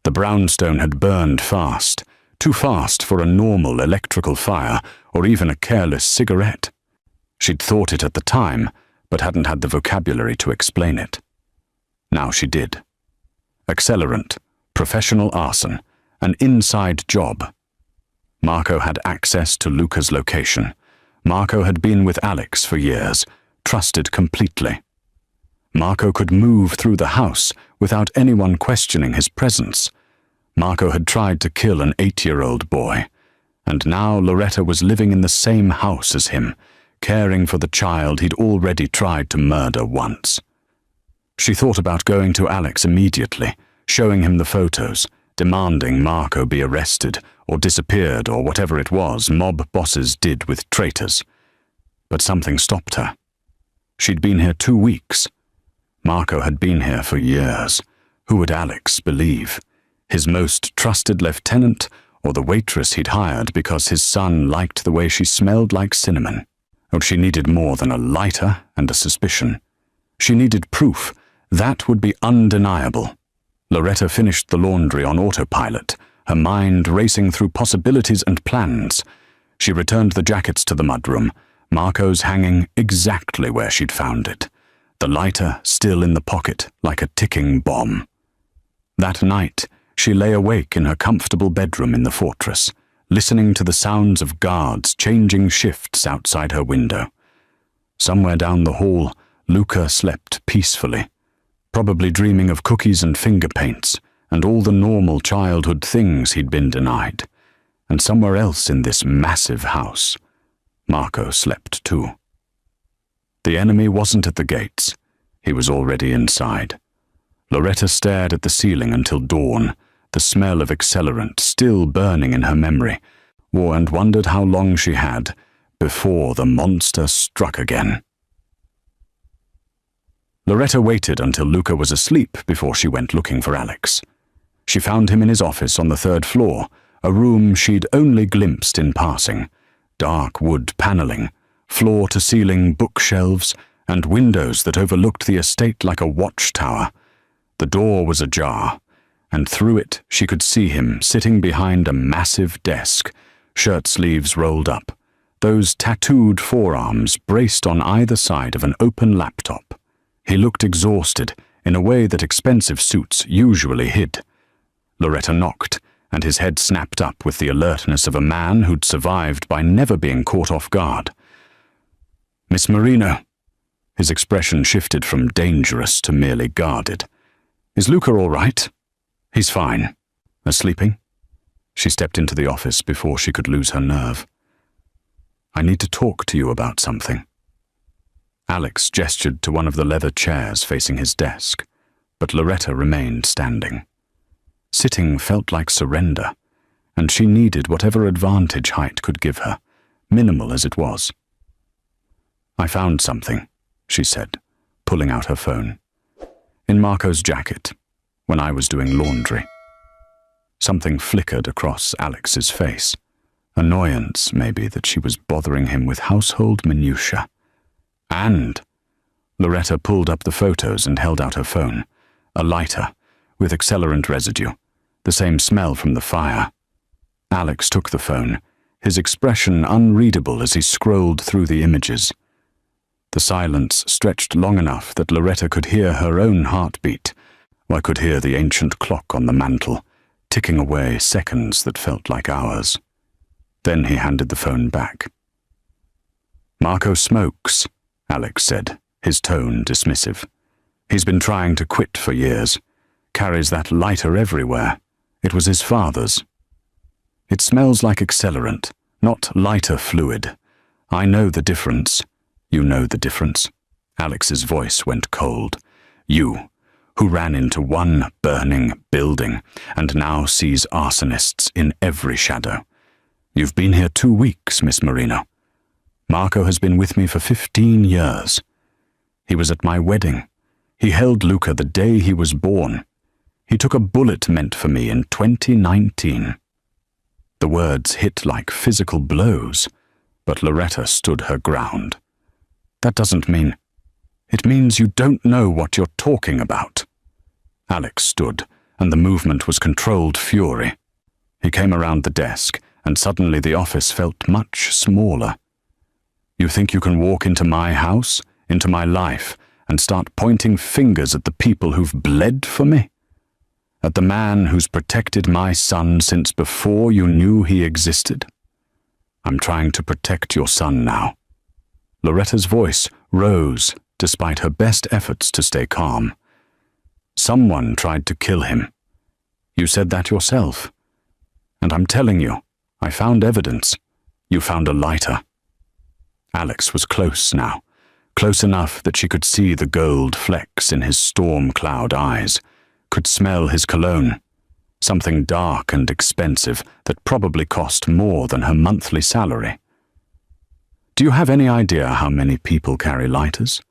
The brownstone had burned fast, too fast for a normal electrical fire or even a careless cigarette. She'd thought it at the time, but hadn't had the vocabulary to explain it. Now she did. Accelerant, professional arson, an inside job. Marco had access to Luca's location. Marco had been with Alex for years, trusted completely. Marco could move through the house without anyone questioning his presence. Marco had tried to kill an 8-year-old boy, and now Loretta was living in the same house as him, caring for the child he'd already tried to murder once. She thought about going to Alex immediately, showing him the photos, demanding Marco be arrested or disappeared or whatever it was mob bosses did with traitors. But something stopped her. She'd been here 2 weeks. Marco had been here for years. Who would Alex believe? His most trusted lieutenant or the waitress he'd hired because his son liked the way she smelled like cinnamon? Oh, she needed more than a lighter and a suspicion. She needed proof. That would be undeniable. Loretta finished the laundry on autopilot, her mind racing through possibilities and plans. She returned the jackets to the mudroom, Marco's hanging exactly where she'd found it, the lighter still in the pocket like a ticking bomb. That night, she lay awake in her comfortable bedroom in the fortress, listening to the sounds of guards changing shifts outside her window. Somewhere down the hall, Luca slept peacefully, probably dreaming of cookies and finger paints and all the normal childhood things he'd been denied. And somewhere else in this massive house, Marco slept too. The enemy wasn't at the gates. He was already inside. Loretta stared at the ceiling until dawn, the smell of accelerant still burning in her memory, and wondered how long she had before the monster struck again. Loretta waited until Luca was asleep before she went looking for Alex. She found him in his office on the 3rd floor, a room she'd only glimpsed in passing. Dark wood paneling, floor-to-ceiling bookshelves, and windows that overlooked the estate like a watchtower. The door was ajar, and through it she could see him sitting behind a massive desk, shirt sleeves rolled up, those tattooed forearms braced on either side of an open laptop. He looked exhausted in a way that expensive suits usually hid. Loretta knocked, and his head snapped up with the alertness of a man who'd survived by never being caught off guard. "Miss Marino." His expression shifted from dangerous to merely guarded. "Is Luca all right?" "He's fine." "Sleeping?" She stepped into the office before she could lose her nerve. "I need to talk to you about something." Alex gestured to one of the leather chairs facing his desk, but Loretta remained standing. Sitting felt like surrender, and she needed whatever advantage height could give her, minimal as it was. "I found something," she said, pulling out her phone. "In Marco's jacket, when I was doing laundry." Something flickered across Alex's face. Annoyance, maybe, that she was bothering him with household minutiae. And Loretta pulled up the photos and held out her phone. A lighter, with accelerant residue, the same smell from the fire. Alex took the phone, his expression unreadable as he scrolled through the images. The silence stretched long enough that Loretta could hear her own heartbeat, or could hear the ancient clock on the mantel, ticking away seconds that felt like hours. Then he handed the phone back. "Marco smokes," Alex said, his tone dismissive. "He's been trying to quit for years. Carries that lighter everywhere. It was his father's. It smells like accelerant, not lighter fluid. I know the difference. You know the difference." Alex's voice went cold. "You, who ran into one burning building and now sees arsonists in every shadow. You've been here 2 weeks, Miss Marino. Marco has been with me for 15 years. He was at my wedding. He held Luca the day he was born. He took a bullet meant for me in 2019. The words hit like physical blows, but Loretta stood her ground. "That doesn't mean... It means you don't know what you're talking about." Alex stood, and the movement was controlled fury. He came around the desk, and suddenly the office felt much smaller. "You think you can walk into my house, into my life, and start pointing fingers at the people who've bled for me? At the man who's protected my son since before you knew he existed? I'm trying to protect your son now." Loretta's voice rose despite her best efforts to stay calm. "Someone tried to kill him. You said that yourself. And I'm telling you, I found evidence. You found a lighter." Alex was close now, close enough that she could see the gold flecks in his storm cloud eyes, could smell his cologne, something dark and expensive that probably cost more than her monthly salary. "Do you have any idea how many people carry lighters?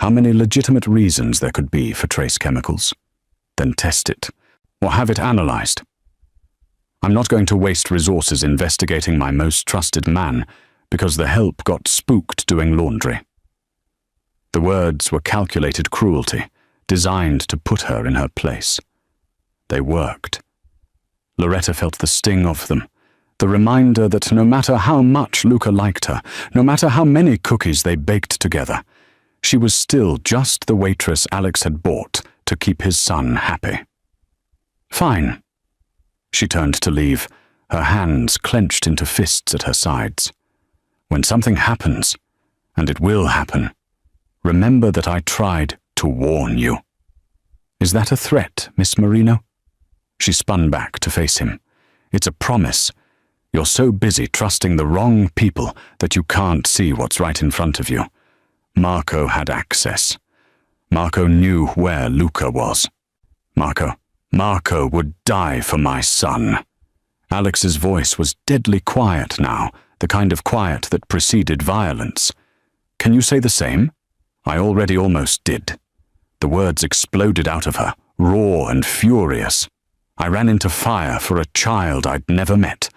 How many legitimate reasons there could be for trace chemicals? Then test it, or have it analyzed. I'm not going to waste resources investigating my most trusted man because the help got spooked doing laundry." The words were calculated cruelty, designed to put her in her place. They worked. Loretta felt the sting of them, the reminder that no matter how much Luca liked her, no matter how many cookies they baked together, she was still just the waitress Alex had bought to keep his son happy. "Fine." She turned to leave, her hands clenched into fists at her sides. "When something happens, and it will happen, remember that I tried to warn you." "Is that a threat, Miss Marino?" She spun back to face him. "It's a promise. You're so busy trusting the wrong people that you can't see what's right in front of you. Marco had access. Marco knew where Luca was. Marco would die for my son." Alex's voice was deadly quiet now, the kind of quiet that preceded violence. "Can you say the same?" "I already almost did." The words exploded out of her, raw and furious. "I ran into fire for a child I'd never met.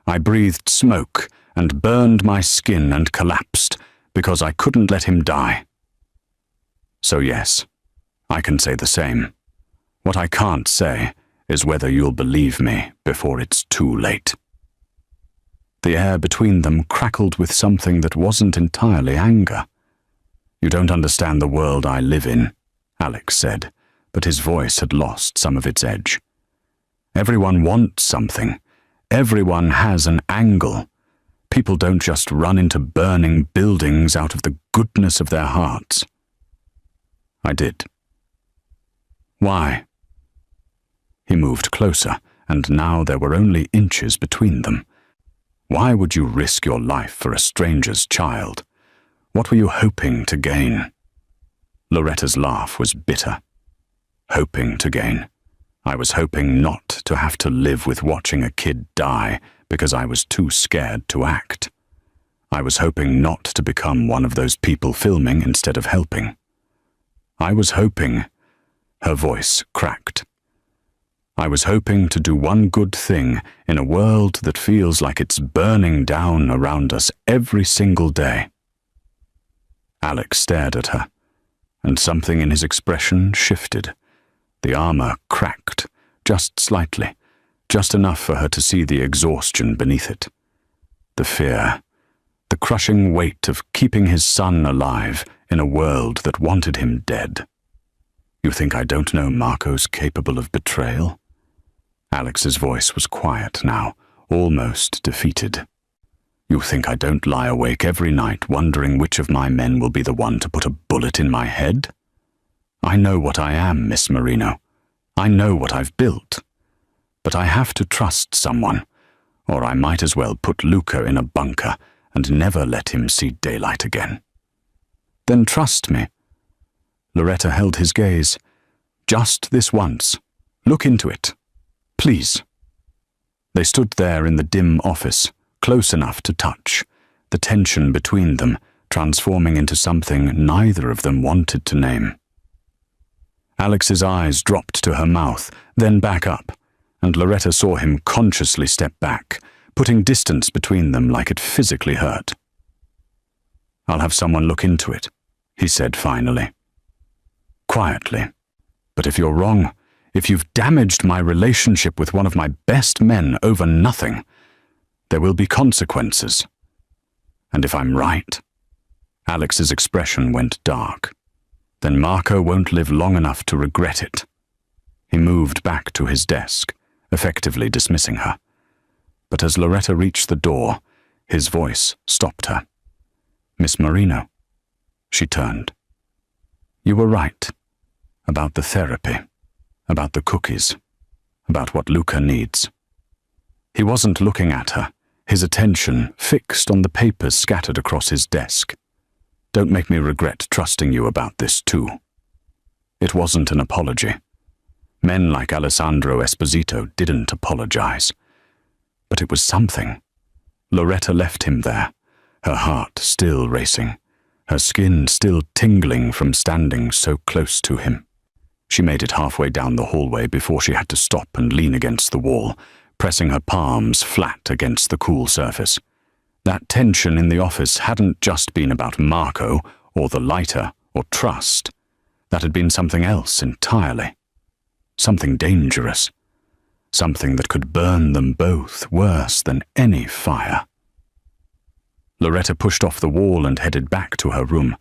I breathed smoke and burned my skin and collapsed because I couldn't let him die. So yes, I can say the same. What I can't say is whether you'll believe me before it's too late." The air between them crackled with something that wasn't entirely anger. "You don't understand the world I live in," Alex said, but his voice had lost some of its edge. "Everyone wants something. Everyone has an angle. People don't just run into burning buildings out of the goodness of their hearts." "I did." "Why?" He moved closer, and now there were only inches between them. "Why would you risk your life for a stranger's child? What were you hoping to gain?" Loretta's laugh was bitter. Hoping to gain. I was hoping not to have to live with watching a kid die because I was too scared to act. I was hoping not to become one of those people filming instead of helping. I was hoping... Her voice cracked. I was hoping to do one good thing in a world that feels like it's burning down around us every single day. Alex stared at her, and something in his expression shifted. The armor cracked, just slightly, just enough for her to see the exhaustion beneath it. The fear, the crushing weight of keeping his son alive in a world that wanted him dead. You think I don't know Marco's capable of betrayal? Alex's voice was quiet now, almost defeated. You think I don't lie awake every night wondering which of my men will be the one to put a bullet in my head? I know what I am, Miss Marino. I know what I've built. But I have to trust someone, or I might as well put Luca in a bunker and never let him see daylight again. Then trust me. Loretta held his gaze. Just this once. Look into it. Please. They stood there in the dim office, close enough to touch, the tension between them transforming into something neither of them wanted to name. Alex's eyes dropped to her mouth, then back up, and Loretta saw him consciously step back, putting distance between them like it physically hurt. I'll have someone look into it, he said finally. Quietly. But if you're wrong, if you've damaged my relationship with one of my best men over nothing, there will be consequences. And if I'm right, Alex's expression went dark. Then Marco won't live long enough to regret it. He moved back to his desk, effectively dismissing her. But as Loretta reached the door, his voice stopped her. Miss Marino. She turned. You were right. About the therapy. About the cookies. About what Luca needs. He wasn't looking at her, his attention fixed on the papers scattered across his desk. Don't make me regret trusting you about this too. It wasn't an apology. Men like Alessandro Esposito didn't apologize. But it was something. Loretta left him there, her heart still racing, her skin still tingling from standing so close to him. She made it halfway down the hallway before she had to stop and lean against the wall, pressing her palms flat against the cool surface. That tension in the office hadn't just been about Marco, or the lighter, or trust. That had been something else entirely. Something dangerous. Something that could burn them both worse than any fire. Loretta pushed off the wall and headed back to her room,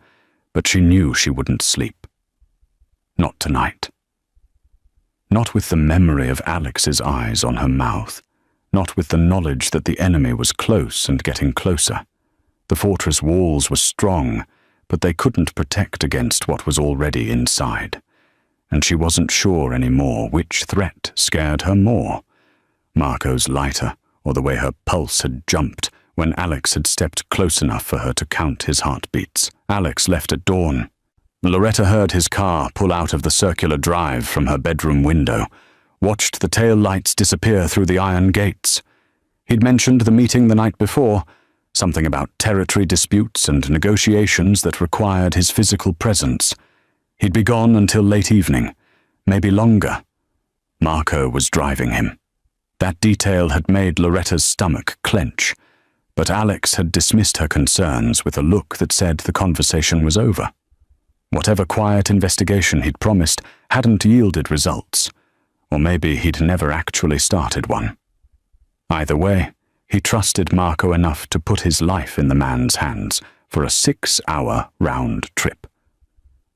but she knew she wouldn't sleep. Not tonight. Not with the memory of Alex's eyes on her mouth. Not with the knowledge that the enemy was close and getting closer. The fortress walls were strong, but they couldn't protect against what was already inside. And she wasn't sure anymore which threat scared her more. Marco's lighter, or the way her pulse had jumped when Alex had stepped close enough for her to count his heartbeats. Alex left at dawn. Loretta heard his car pull out of the circular drive from her bedroom window, watched the tail lights disappear through the iron gates. He'd mentioned the meeting the night before, something about territory disputes and negotiations that required his physical presence. He'd be gone until late evening, maybe longer. Marco was driving him. That detail had made Loretta's stomach clench, but Alex had dismissed her concerns with a look that said the conversation was over. Whatever quiet investigation he'd promised hadn't yielded results, or maybe he'd never actually started one. Either way, he trusted Marco enough to put his life in the man's hands for a 6-hour round trip.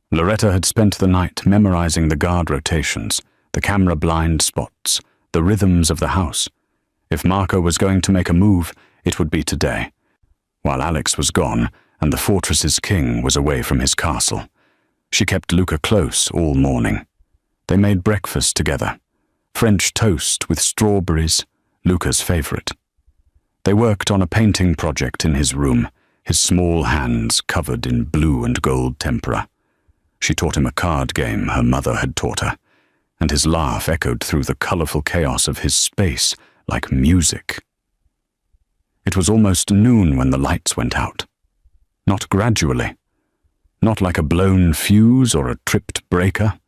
Loretta had spent the night memorizing the guard rotations, the camera blind spots, the rhythms of the house. If Marco was going to make a move, it would be today, while Alex was gone and the fortress's king was away from his castle. She kept Luca close all morning. They made breakfast together, French toast with strawberries, Luca's favorite. They worked on a painting project in his room, his small hands covered in blue and gold tempera. She taught him a card game her mother had taught her, and his laugh echoed through the colorful chaos of his space like music. It was almost noon when the lights went out. Not gradually. Not like a blown fuse or a tripped breaker.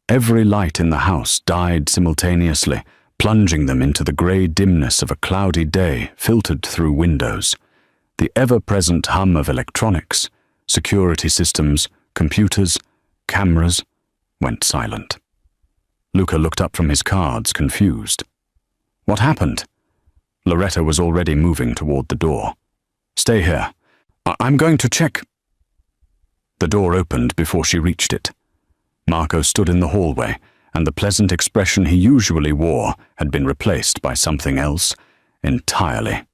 Every light in the house died simultaneously, plunging them into the grey dimness of a cloudy day filtered through windows. The ever-present hum of electronics, security systems, computers, cameras, went silent. Luca looked up from his cards, confused. What happened? Loretta was already moving toward the door. Stay here. I'm going to check. The door opened before she reached it. Marco stood in the hallway, and the pleasant expression he usually wore had been replaced by something else entirely.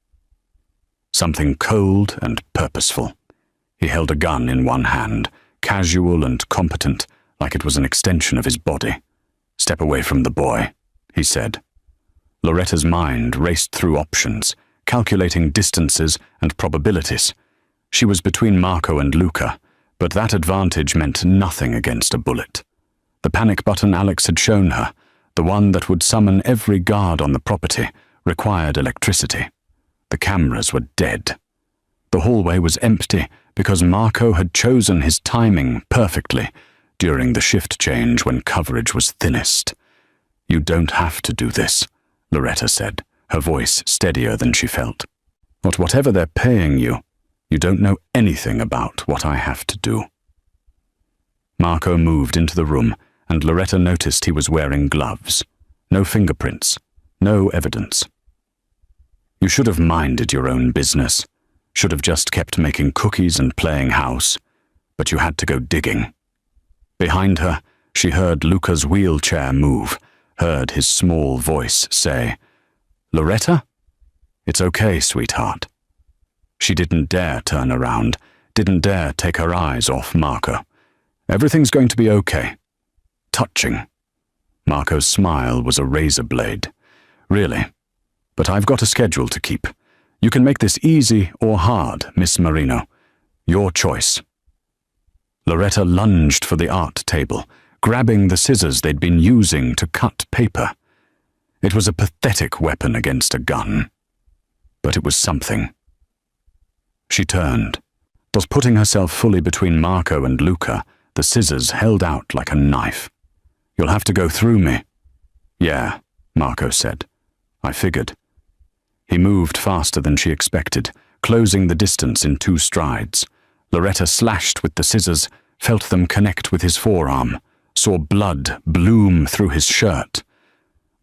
Something cold and purposeful. He held a gun in one hand, casual and competent, like it was an extension of his body. Step away from the boy, he said. Loretta's mind raced through options, calculating distances and probabilities. She was between Marco and Luca, but that advantage meant nothing against a bullet. The panic button Alex had shown her, the one that would summon every guard on the property, required electricity. The cameras were dead. The hallway was empty because Marco had chosen his timing perfectly during the shift change when coverage was thinnest. You don't have to do this, Loretta said, her voice steadier than she felt. But whatever they're paying you, you don't know anything about what I have to do. Marco moved into the room, and Loretta noticed he was wearing gloves. No fingerprints, no evidence. You should have minded your own business, should have just kept making cookies and playing house, but you had to go digging. Behind her, she heard Luca's wheelchair move, heard his small voice say, Loretta? It's okay, sweetheart. She didn't dare turn around, didn't dare take her eyes off Marco. Everything's going to be okay. Touching. Marco's smile was a razor blade. Really? But I've got a schedule to keep. You can make this easy or hard, Miss Marino. Your choice. Loretta lunged for the art table, grabbing the scissors they'd been using to cut paper. It was a pathetic weapon against a gun. But it was something. She turned. Was putting herself fully between Marco and Luca, the scissors held out like a knife. You'll have to go through me. Yeah, Marco said. I figured. He moved faster than she expected, closing the distance in 2 strides. Loretta slashed with the scissors, felt them connect with his forearm, saw blood bloom through his shirt.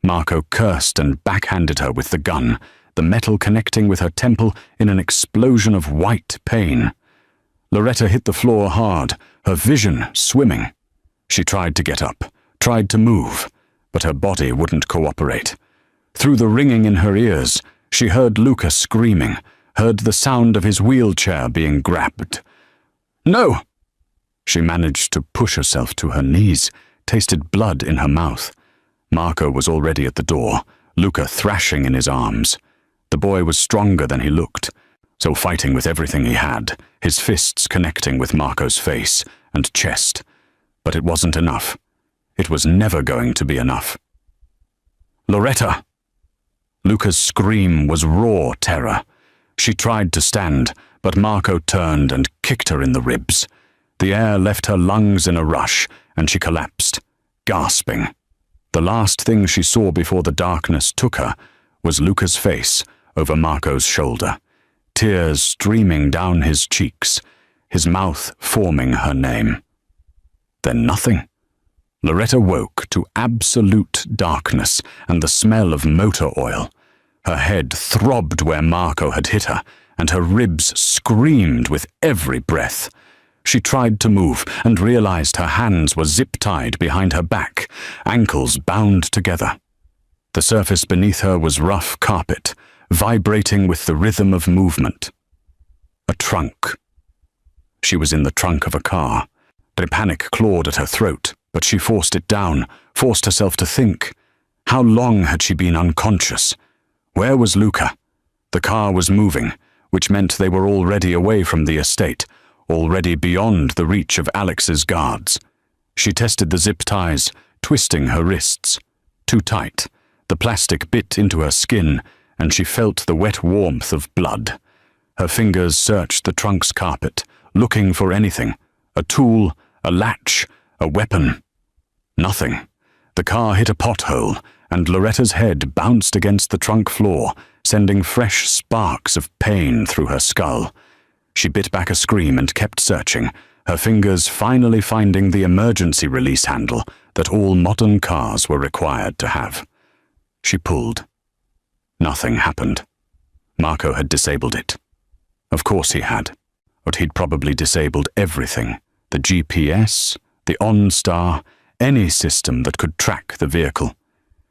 Marco cursed and backhanded her with the gun, the metal connecting with her temple in an explosion of white pain. Loretta hit the floor hard, her vision swimming. She tried to get up, tried to move, but her body wouldn't cooperate. Through the ringing in her ears, she heard Luca screaming, heard the sound of his wheelchair being grabbed. No! She managed to push herself to her knees, tasted blood in her mouth. Marco was already at the door, Luca thrashing in his arms. The boy was stronger than he looked, so fighting with everything he had, his fists connecting with Marco's face and chest. But it wasn't enough. It was never going to be enough. Loretta! Luca's scream was raw terror. She tried to stand, but Marco turned and kicked her in the ribs. The air left her lungs in a rush, and she collapsed, gasping. The last thing she saw before the darkness took her was Luca's face over Marco's shoulder, tears streaming down his cheeks, his mouth forming her name. Then nothing. Loretta woke to absolute darkness and the smell of motor oil. Her head throbbed where Marco had hit her, and her ribs screamed with every breath. She tried to move and realized her hands were zip-tied behind her back, ankles bound together. The surface beneath her was rough carpet, vibrating with the rhythm of movement. A trunk. She was in the trunk of a car. The panic clawed at her throat, but she forced it down, forced herself to think. How long had she been unconscious? Where was Luca? The car was moving, which meant they were already away from the estate, already beyond the reach of Alex's guards. She tested the zip ties, twisting her wrists. Too tight. The plastic bit into her skin, and she felt the wet warmth of blood. Her fingers searched the trunk's carpet, looking for anything. A tool, a latch, a weapon. Nothing. The car hit a pothole, and Loretta's head bounced against the trunk floor, sending fresh sparks of pain through her skull. She bit back a scream and kept searching, her fingers finally finding the emergency release handle that all modern cars were required to have. She pulled. Nothing happened. Marco had disabled it. Of course he had. But he'd probably disabled everything. The GPS, the OnStar, any system that could track the vehicle.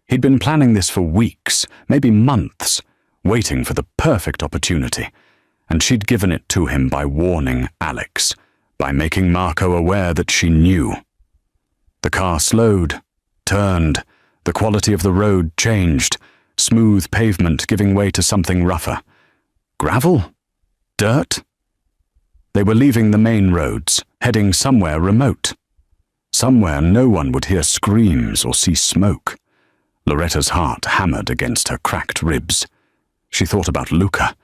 He'd been planning this for weeks, maybe months, waiting for the perfect opportunity. And she'd given it to him by warning Alex, by making Marco aware that she knew. The car slowed, turned, the quality of the road changed, smooth pavement giving way to something rougher. Gravel? Dirt? They were leaving the main roads, heading somewhere remote. Somewhere no one would hear screams or see smoke. Loretta's heart hammered against her cracked ribs. She thought about Luca,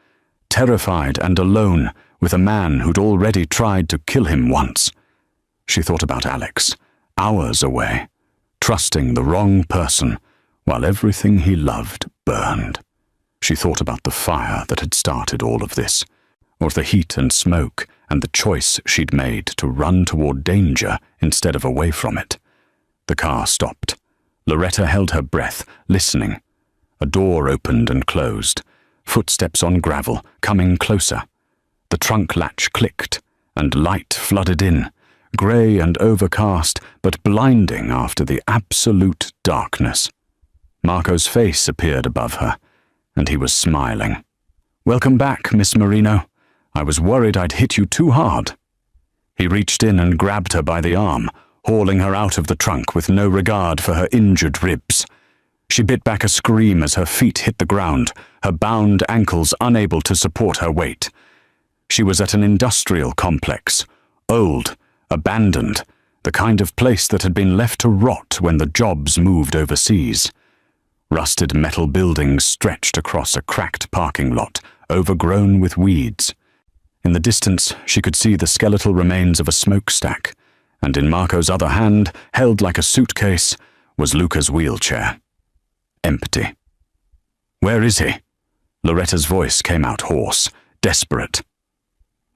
terrified and alone with a man who'd already tried to kill him once. She thought about Alex, hours away, trusting the wrong person while everything he loved burned. She thought about the fire that had started all of this, or the heat and smoke and the choice she'd made to run toward danger instead of away from it. The car stopped. Loretta held her breath, listening. A door opened and closed. Footsteps on gravel, coming closer. The trunk latch clicked, and light flooded in, grey and overcast, but blinding after the absolute darkness. Marco's face appeared above her, and he was smiling. "Welcome back, Miss Marino. I was worried I'd hit you too hard." He reached in and grabbed her by the arm, hauling her out of the trunk with no regard for her injured ribs. She bit back a scream as her feet hit the ground, her bound ankles unable to support her weight. She was at an industrial complex, old, abandoned, the kind of place that had been left to rot when the jobs moved overseas. Rusted metal buildings stretched across a cracked parking lot, overgrown with weeds. In the distance, she could see the skeletal remains of a smokestack, and in Marco's other hand, held like a suitcase, was Luca's wheelchair. Empty. "Where is he?" Loretta's voice came out hoarse, desperate.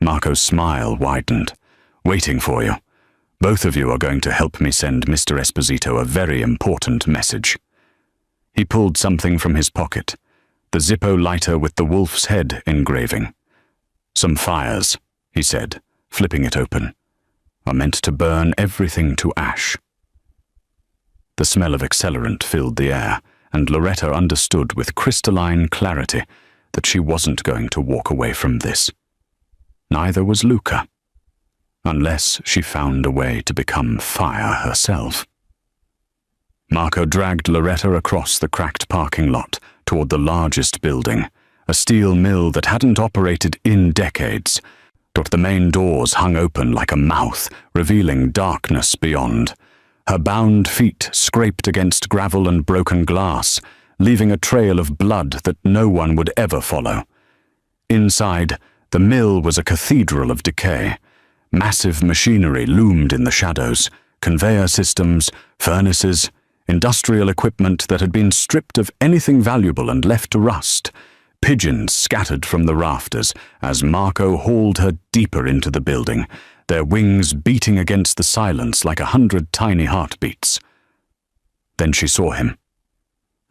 Marco's smile widened. "Waiting for you. Both of you are going to help me send Mr. Esposito a very important message." He pulled something from his pocket, the Zippo lighter with the wolf's head engraving. "Some fires," he said, flipping it open, "are meant to burn everything to ash." The smell of accelerant filled the air, and Loretta understood with crystalline clarity that she wasn't going to walk away from this. Neither was Luca, unless she found a way to become fire herself. Marco dragged Loretta across the cracked parking lot toward the largest building, a steel mill that hadn't operated in decades, but the main doors hung open like a mouth, revealing darkness beyond. Her bound feet scraped against gravel and broken glass, leaving a trail of blood that no one would ever follow. Inside, the mill was a cathedral of decay. Massive machinery loomed in the shadows, conveyor systems, furnaces, industrial equipment that had been stripped of anything valuable and left to rust. Pigeons scattered from the rafters as Marco hauled her deeper into the building, their wings beating against the silence like 100 tiny heartbeats. Then she saw him.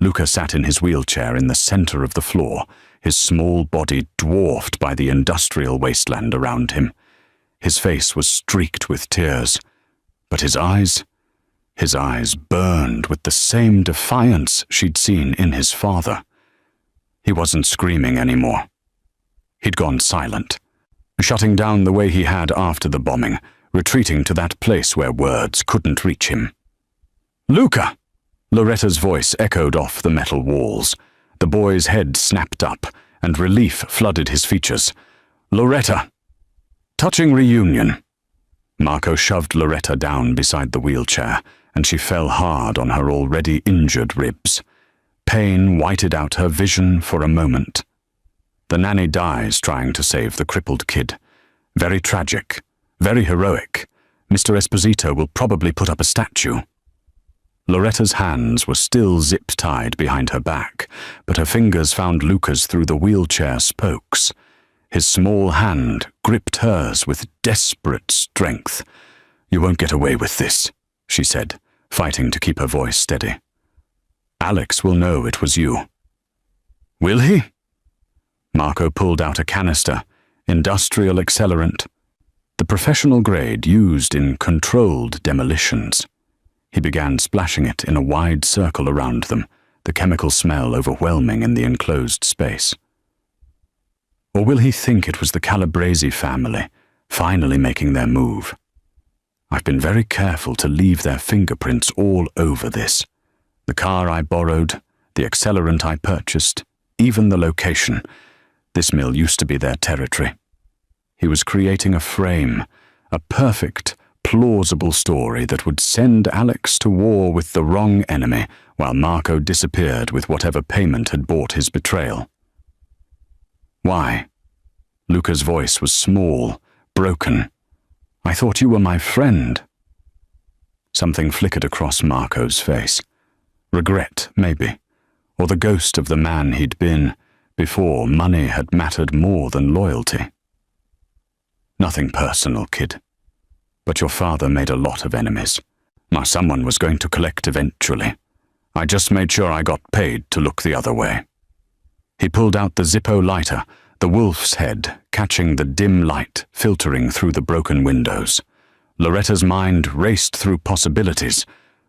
Luca sat in his wheelchair in the center of the floor, his small body dwarfed by the industrial wasteland around him. His face was streaked with tears, but his eyes burned with the same defiance she'd seen in his father. He wasn't screaming anymore. He'd gone silent, shutting down the way he had after the bombing, retreating to that place where words couldn't reach him. "Luca!" Loretta's voice echoed off the metal walls. The boy's head snapped up, and relief flooded his features. "Loretta! Touching reunion." Marco shoved Loretta down beside the wheelchair, and she fell hard on her already injured ribs. Pain whited out her vision for a moment. The nanny dies trying to save the crippled kid. Very tragic, very heroic. Mr. Esposito will probably put up a statue. Loretta's hands were still zip-tied behind her back, but her fingers found Luca's through the wheelchair spokes. His small hand gripped hers with desperate strength. "You won't get away with this," she said, fighting to keep her voice steady. "Alex will know it was you." "Will he?" Marco pulled out a canister, industrial accelerant, the professional grade used in controlled demolitions. He began splashing it in a wide circle around them, the chemical smell overwhelming in the enclosed space. Or will he think it was the Calabrese family finally making their move? I've been very careful to leave their fingerprints all over this. The car I borrowed, the accelerant I purchased, even the location. This mill used to be their territory. He was creating a frame, a perfect, plausible story that would send Alex to war with the wrong enemy while Marco disappeared with whatever payment had bought his betrayal. "Why?" Luca's voice was small, broken. "I thought you were my friend." Something flickered across Marco's face. Regret, maybe, or the ghost of the man he'd been before money had mattered more than loyalty. "Nothing personal, kid. But your father made a lot of enemies. Now someone was going to collect eventually. I just made sure I got paid to look the other way." He pulled out the Zippo lighter, the wolf's head catching the dim light filtering through the broken windows. Loretta's mind raced through possibilities,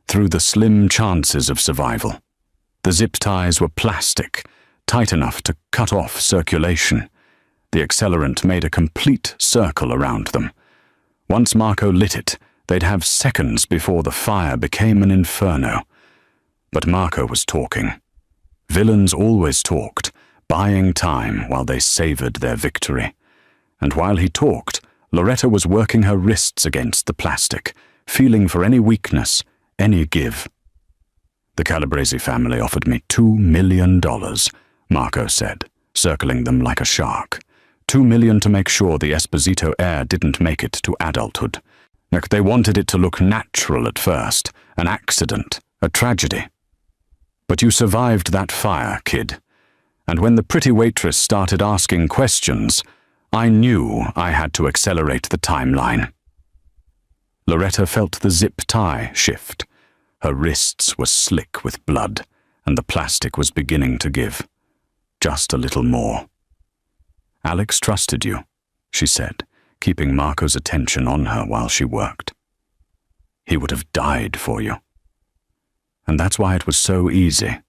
through the slim chances of survival. The zip ties were plastic, tight enough to cut off circulation. The accelerant made a complete circle around them. Once Marco lit it, they'd have seconds before the fire became an inferno. But Marco was talking. Villains always talked, buying time while they savored their victory. And while he talked, Loretta was working her wrists against the plastic, feeling for any weakness, any give. "The Calabrese family offered me $2 million, Marco said, circling them like a shark. $2 million to make sure the Esposito heir didn't make it to adulthood. They wanted it to look natural at first, an accident, a tragedy. But you survived that fire, kid. And when the pretty waitress started asking questions, I knew I had to accelerate the timeline." Loretta felt the zip tie shift. Her wrists were slick with blood, and the plastic was beginning to give. Just a little more. "Alex trusted you," she said, keeping Marco's attention on her while she worked. "He would have died for you. And that's why it was so easy."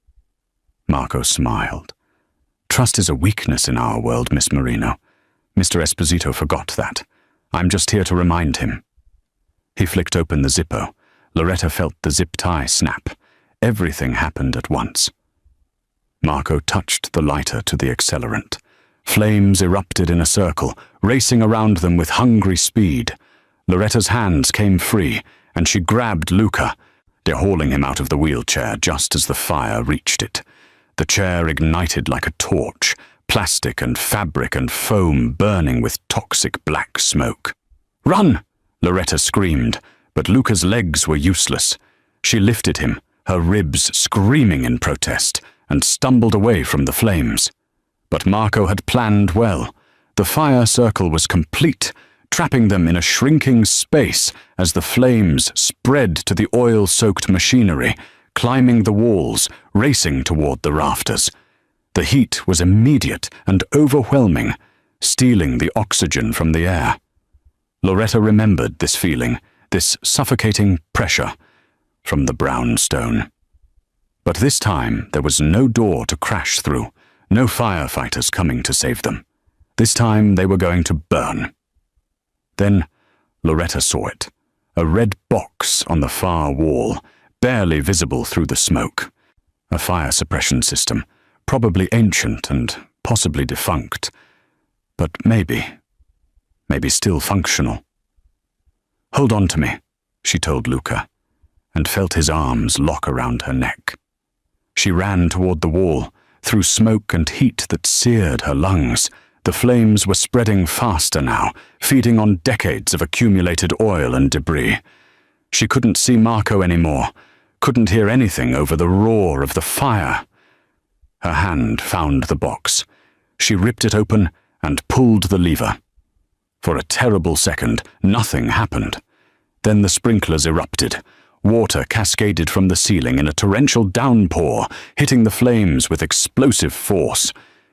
Marco smiled. "Trust is a weakness in our world, Miss Marino. Mr. Esposito forgot that. I'm just here to remind him." He flicked open the Zippo. Loretta felt the zip tie snap. Everything happened at once. Marco touched the lighter to the accelerant. Flames erupted in a circle, racing around them with hungry speed. Loretta's hands came free, and she grabbed Luca, hauling him out of the wheelchair just as the fire reached it. The chair ignited like a torch, plastic and fabric and foam burning with toxic black smoke. "Run!" Loretta screamed, but Luca's legs were useless. She lifted him, her ribs screaming in protest, and stumbled away from the flames. But Marco had planned well. The fire circle was complete, trapping them in a shrinking space as the flames spread to the oil-soaked machinery, climbing the walls, racing toward the rafters. The heat was immediate and overwhelming, stealing the oxygen from the air. Loretta remembered this feeling, this suffocating pressure, from the brown stone. But this time there was no door to crash through, no firefighters coming to save them. This time they were going to burn. Then Loretta saw it, a red box on the far wall, barely visible through the smoke. A fire suppression system, probably ancient and possibly defunct, but maybe still functional. "Hold on to me," she told Luca, and felt his arms lock around her neck. She ran toward the wall, through smoke and heat that seared her lungs. The flames were spreading faster now, feeding on decades of accumulated oil and debris. She couldn't see Marco anymore, couldn't hear anything over the roar of the fire. Her hand found the box. She ripped it open and pulled the lever. For a terrible second, nothing happened. Then the sprinklers erupted. Water cascaded from the ceiling in a torrential downpour, hitting the flames with explosive force.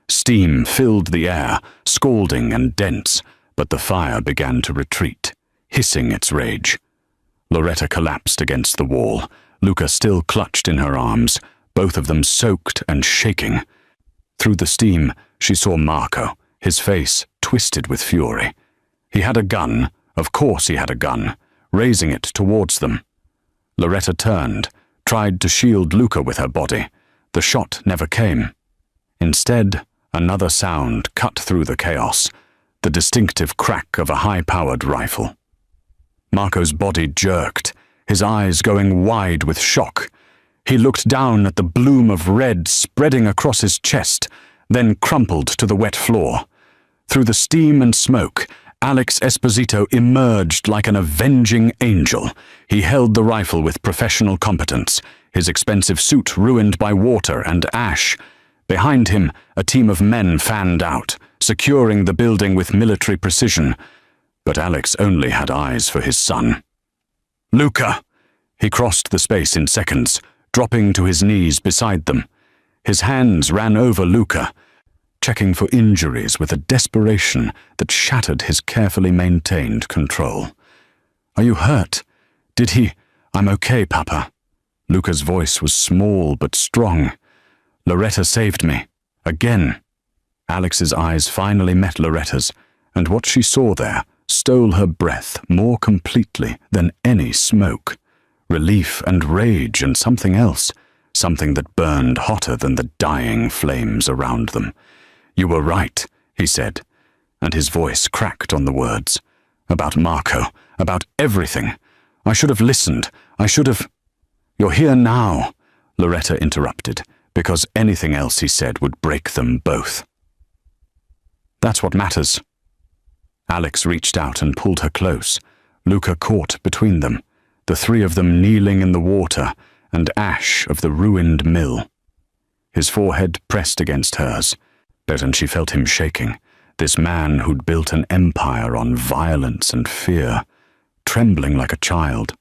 Steam filled the air, scalding and dense, but the fire began to retreat, hissing its rage. Loretta collapsed against the wall, Luca still clutched in her arms, both of them soaked and shaking. Through the steam, she saw Marco, his face twisted with fury. He had a gun, of course he had a gun, raising it towards them. Loretta turned, tried to shield Luca with her body. The shot never came. Instead, another sound cut through the chaos, the distinctive crack of a high-powered rifle. Marco's body jerked, his eyes going wide with shock. He looked down at the bloom of red spreading across his chest, then crumpled to the wet floor. Through the steam and smoke, Alex Esposito emerged like an avenging angel. He held the rifle with professional competence, his expensive suit ruined by water and ash. Behind him, a team of men fanned out, securing the building with military precision. But Alex only had eyes for his son. "Luca!" He crossed the space in seconds, dropping to his knees beside them. His hands ran over Luca, checking for injuries with a desperation that shattered his carefully maintained control. "Are you hurt? Did he—" "I'm okay, Papa." Luca's voice was small but strong. "Loretta saved me. Again." Alex's eyes finally met Loretta's, and what she saw there stole her breath more completely than any smoke. Relief and rage and something else, something that burned hotter than the dying flames around them. "You were right," he said, and his voice cracked on the words. "About Marco, about everything. I should have listened. I should have—" "You're here now," Loretta interrupted, because anything else he said would break them both. "That's what matters." Alex reached out and pulled her close, Luca caught between them, the three of them kneeling in the water and ash of the ruined mill. His forehead pressed against hers, and she felt him shaking, this man who'd built an empire on violence and fear, trembling like a child.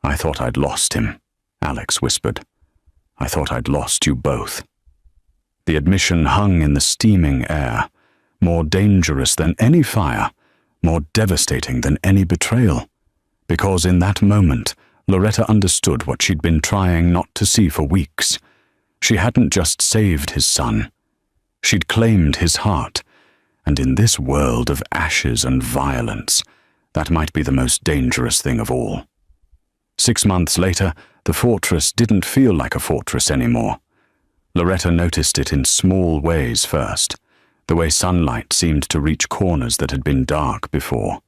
"I thought I'd lost him," Alex whispered. "I thought I'd lost you both." The admission hung in the steaming air, more dangerous than any fire, more devastating than any betrayal, because in that moment, Loretta understood what she'd been trying not to see for weeks. She hadn't just saved his son. She'd claimed his heart, and in this world of ashes and violence, that might be the most dangerous thing of all. 6 months later, the fortress didn't feel like a fortress anymore. Loretta noticed it in small ways first, the way sunlight seemed to reach corners that had been dark before,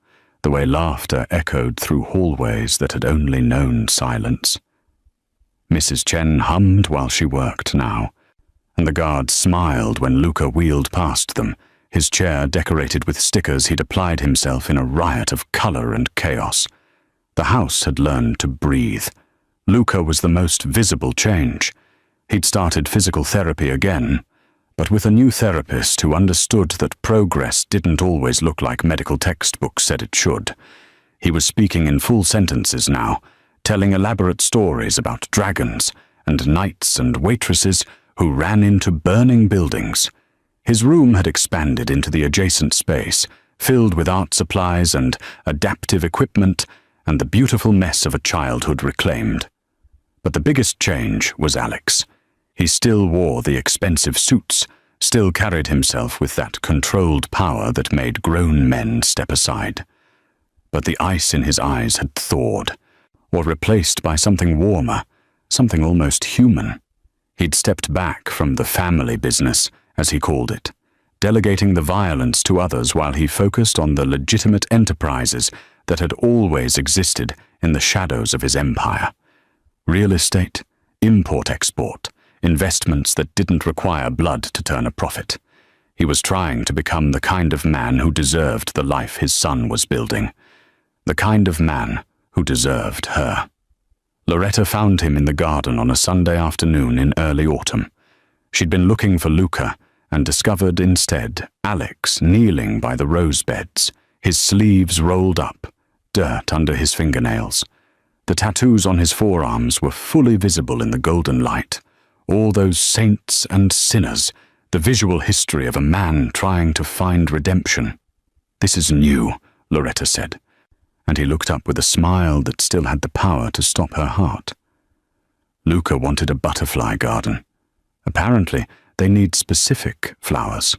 the way laughter echoed through hallways that had only known silence. Mrs. Chen hummed while she worked now, and the guards smiled when Luca wheeled past them, his chair decorated with stickers he'd applied himself in a riot of color and chaos. The house had learned to breathe. Luca was the most visible change. He'd started physical therapy again, but with a new therapist who understood that progress didn't always look like medical textbooks said it should. He was speaking in full sentences now, telling elaborate stories about dragons and knights and waitresses who ran into burning buildings. His room had expanded into the adjacent space, filled with art supplies and adaptive equipment and the beautiful mess of a childhood reclaimed. But the biggest change was Alex. He still wore the expensive suits, still carried himself with that controlled power that made grown men step aside. But the ice in his eyes had thawed, or replaced by something warmer, something almost human. He'd stepped back from the family business, as he called it, delegating the violence to others while he focused on the legitimate enterprises that had always existed in the shadows of his empire. Real estate, import-export, investments that didn't require blood to turn a profit. He was trying to become the kind of man who deserved the life his son was building. The kind of man who deserved her. Loretta found him in the garden on a Sunday afternoon in early autumn. She'd been looking for Luca and discovered instead Alex kneeling by the rose beds, his sleeves rolled up, dirt under his fingernails. The tattoos on his forearms were fully visible in the golden light. All those saints and sinners, the visual history of a man trying to find redemption. "This is new," Loretta said, and he looked up with a smile that still had the power to stop her heart. Luca wanted a butterfly garden. Apparently, they need specific flowers.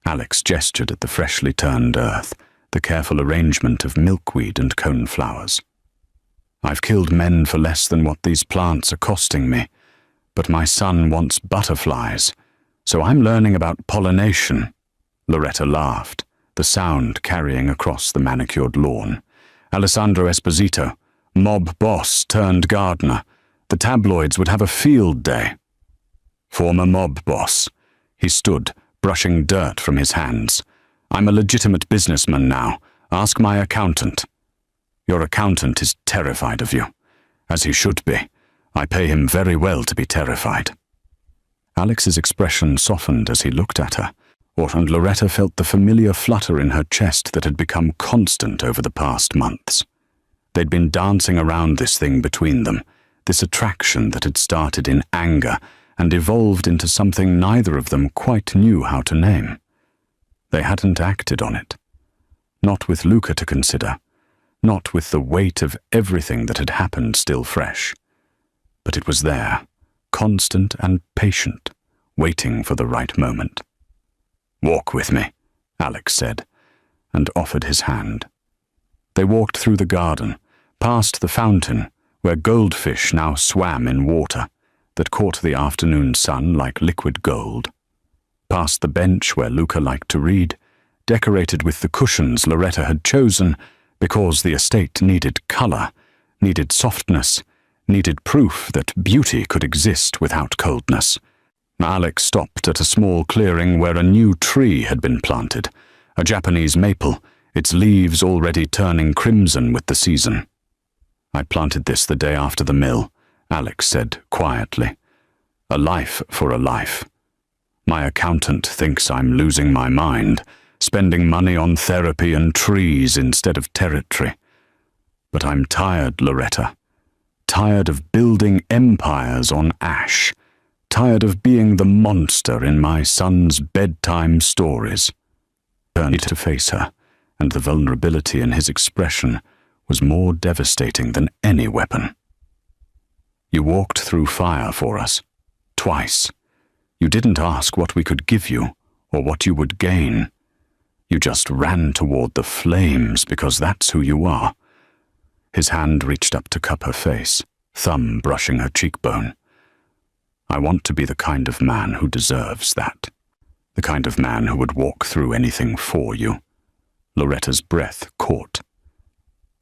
Alex gestured at the freshly turned earth, the careful arrangement of milkweed and coneflowers. "I've killed men for less than what these plants are costing me, but my son wants butterflies, so I'm learning about pollination." Loretta laughed, the sound carrying across the manicured lawn. Alessandro Esposito, mob boss turned gardener. The tabloids would have a field day. Former mob boss. He stood, brushing dirt from his hands. "I'm a legitimate businessman now. Ask my accountant." "Your accountant is terrified of you." "As he should be. I pay him very well to be terrified." Alex's expression softened as he looked at her, and Loretta felt the familiar flutter in her chest that had become constant over the past months. They'd been dancing around this thing between them, this attraction that had started in anger and evolved into something neither of them quite knew how to name. They hadn't acted on it. Not with Luca to consider, not with the weight of everything that had happened still fresh. But it was there, constant and patient, waiting for the right moment. "Walk with me," Alex said, and offered his hand. They walked through the garden, past the fountain, where goldfish now swam in water that caught the afternoon sun like liquid gold. Past the bench where Luca liked to read, decorated with the cushions Loretta had chosen because the estate needed color, needed softness, needed proof that beauty could exist without coldness. Alex stopped at a small clearing where a new tree had been planted, a Japanese maple, its leaves already turning crimson with the season. "I planted this the day after the mill," Alex said quietly. "A life for a life. My accountant thinks I'm losing my mind, spending money on therapy and trees instead of territory. But I'm tired, Loretta. Tired of building empires on ash. Tired of being the monster in my son's bedtime stories." Turned to face her, and the vulnerability in his expression was more devastating than any weapon. "You walked through fire for us. Twice. You didn't ask what we could give you, or what you would gain. You just ran toward the flames because that's who you are." His hand reached up to cup her face, thumb brushing her cheekbone. "I want to be the kind of man who deserves that. The kind of man who would walk through anything for you." Loretta's breath caught.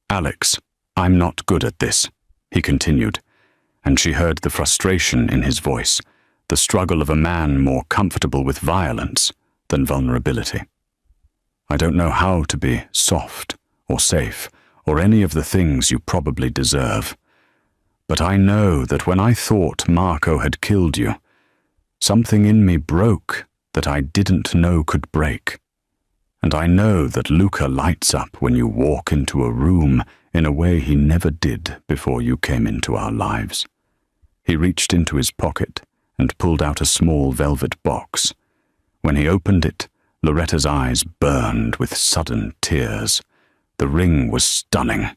"Alex, I'm not good at this," he continued, and she heard the frustration in his voice, the struggle of a man more comfortable with violence than vulnerability. "I don't know how to be soft or safe or any of the things you probably deserve. But I know that when I thought Marco had killed you, something in me broke that I didn't know could break. And I know that Luca lights up when you walk into a room in a way he never did before you came into our lives." He reached into his pocket and pulled out a small velvet box. When he opened it, Loretta's eyes burned with sudden tears. The ring was stunning,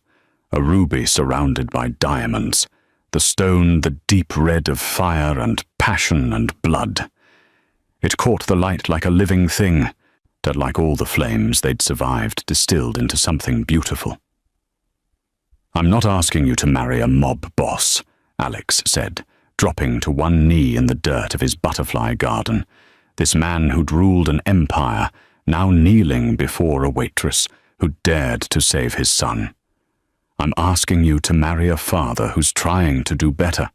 a ruby surrounded by diamonds, the stone the deep red of fire and passion and blood. It caught the light like a living thing, that like all the flames they'd survived distilled into something beautiful. "I'm not asking you to marry a mob boss," Alex said, dropping to one knee in the dirt of his butterfly garden. This man who'd ruled an empire, now kneeling before a waitress, who dared to save his son. I'm asking you to marry a father who's trying to do better,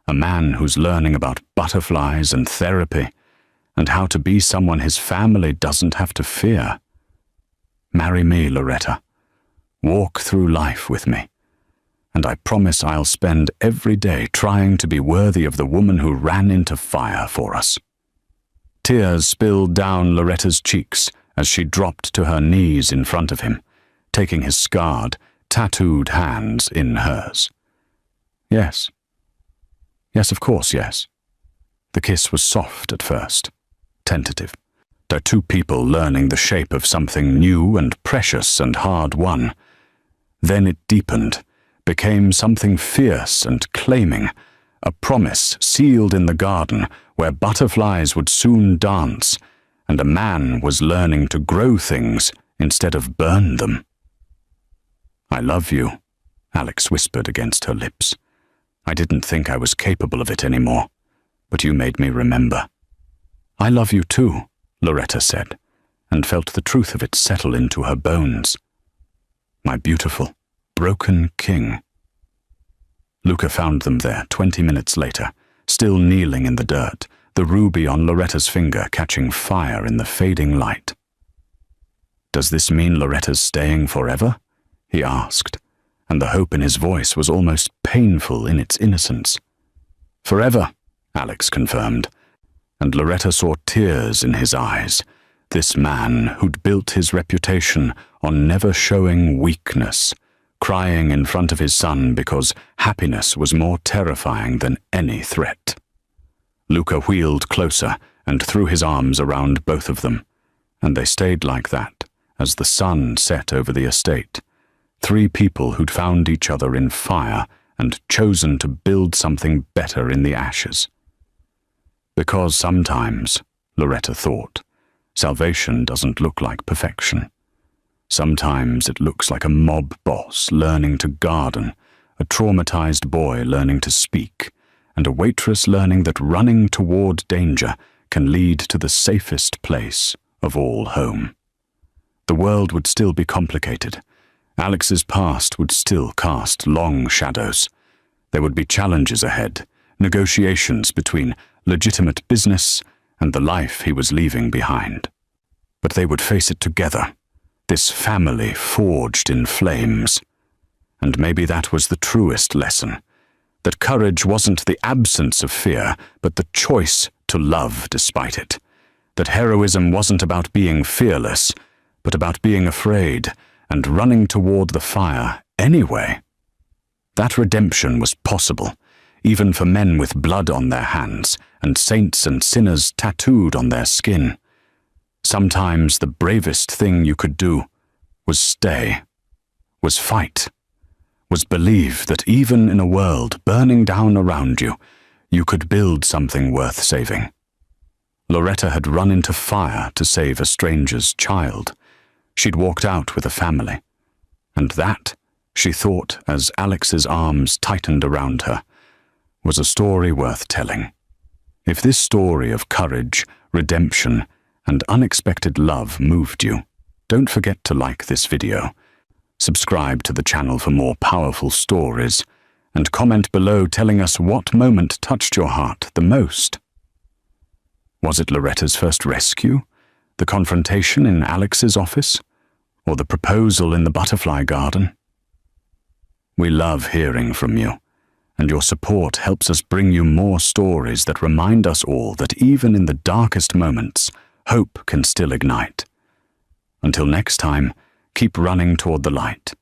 a man who's learning about butterflies and therapy, and how to be someone his family doesn't have to fear. Marry me, Loretta. Walk through life with me, and I promise I'll spend every day trying to be worthy of the woman who ran into fire for us." Tears spilled down Loretta's cheeks as she dropped to her knees in front of him, taking his scarred, tattooed hands in hers. Yes. Yes, of course, yes. The kiss was soft at first, tentative. They're two people learning the shape of something new and precious and hard-won. Then it deepened, became something fierce and claiming, a promise sealed in the garden where butterflies would soon dance, and a man was learning to grow things instead of burn them. "I love you," Alex whispered against her lips. "I didn't think I was capable of it anymore, but you made me remember." "I love you too," Loretta said, and felt the truth of it settle into her bones. "My beautiful, broken king." Luca found them there 20 minutes later, still kneeling in the dirt, the ruby on Loretta's finger catching fire in the fading light. "Does this mean Loretta's staying forever?" he asked, and the hope in his voice was almost painful in its innocence. "Forever," Alex confirmed, and Loretta saw tears in his eyes, this man who'd built his reputation on never showing weakness, crying in front of his son because happiness was more terrifying than any threat. Luca wheeled closer and threw his arms around both of them, and they stayed like that as the sun set over the estate. Three people who'd found each other in fire and chosen to build something better in the ashes. Because sometimes, Loretta thought, salvation doesn't look like perfection. Sometimes it looks like a mob boss learning to garden, a traumatized boy learning to speak, and a waitress learning that running toward danger can lead to the safest place of all home. The world would still be complicated. Alex's past would still cast long shadows. There would be challenges ahead, negotiations between legitimate business and the life he was leaving behind. But they would face it together, this family forged in flames. And maybe that was the truest lesson, that courage wasn't the absence of fear, but the choice to love despite it. That heroism wasn't about being fearless, but about being afraid and running toward the fire anyway. That redemption was possible, even for men with blood on their hands and saints and sinners tattooed on their skin. Sometimes the bravest thing you could do was stay, was fight, was believe that even in a world burning down around you, you could build something worth saving. Loretta had run into fire to save a stranger's child. She'd walked out with a family. And that, she thought as Alex's arms tightened around her, was a story worth telling. If this story of courage, redemption, and unexpected love moved you, don't forget to like this video, subscribe to the channel for more powerful stories, and comment below telling us what moment touched your heart the most. Was it Loretta's first rescue, the confrontation in Alex's office, or the proposal in the butterfly garden? We love hearing from you, and your support helps us bring you more stories that remind us all that even in the darkest moments, hope can still ignite. Until next time, keep running toward the light.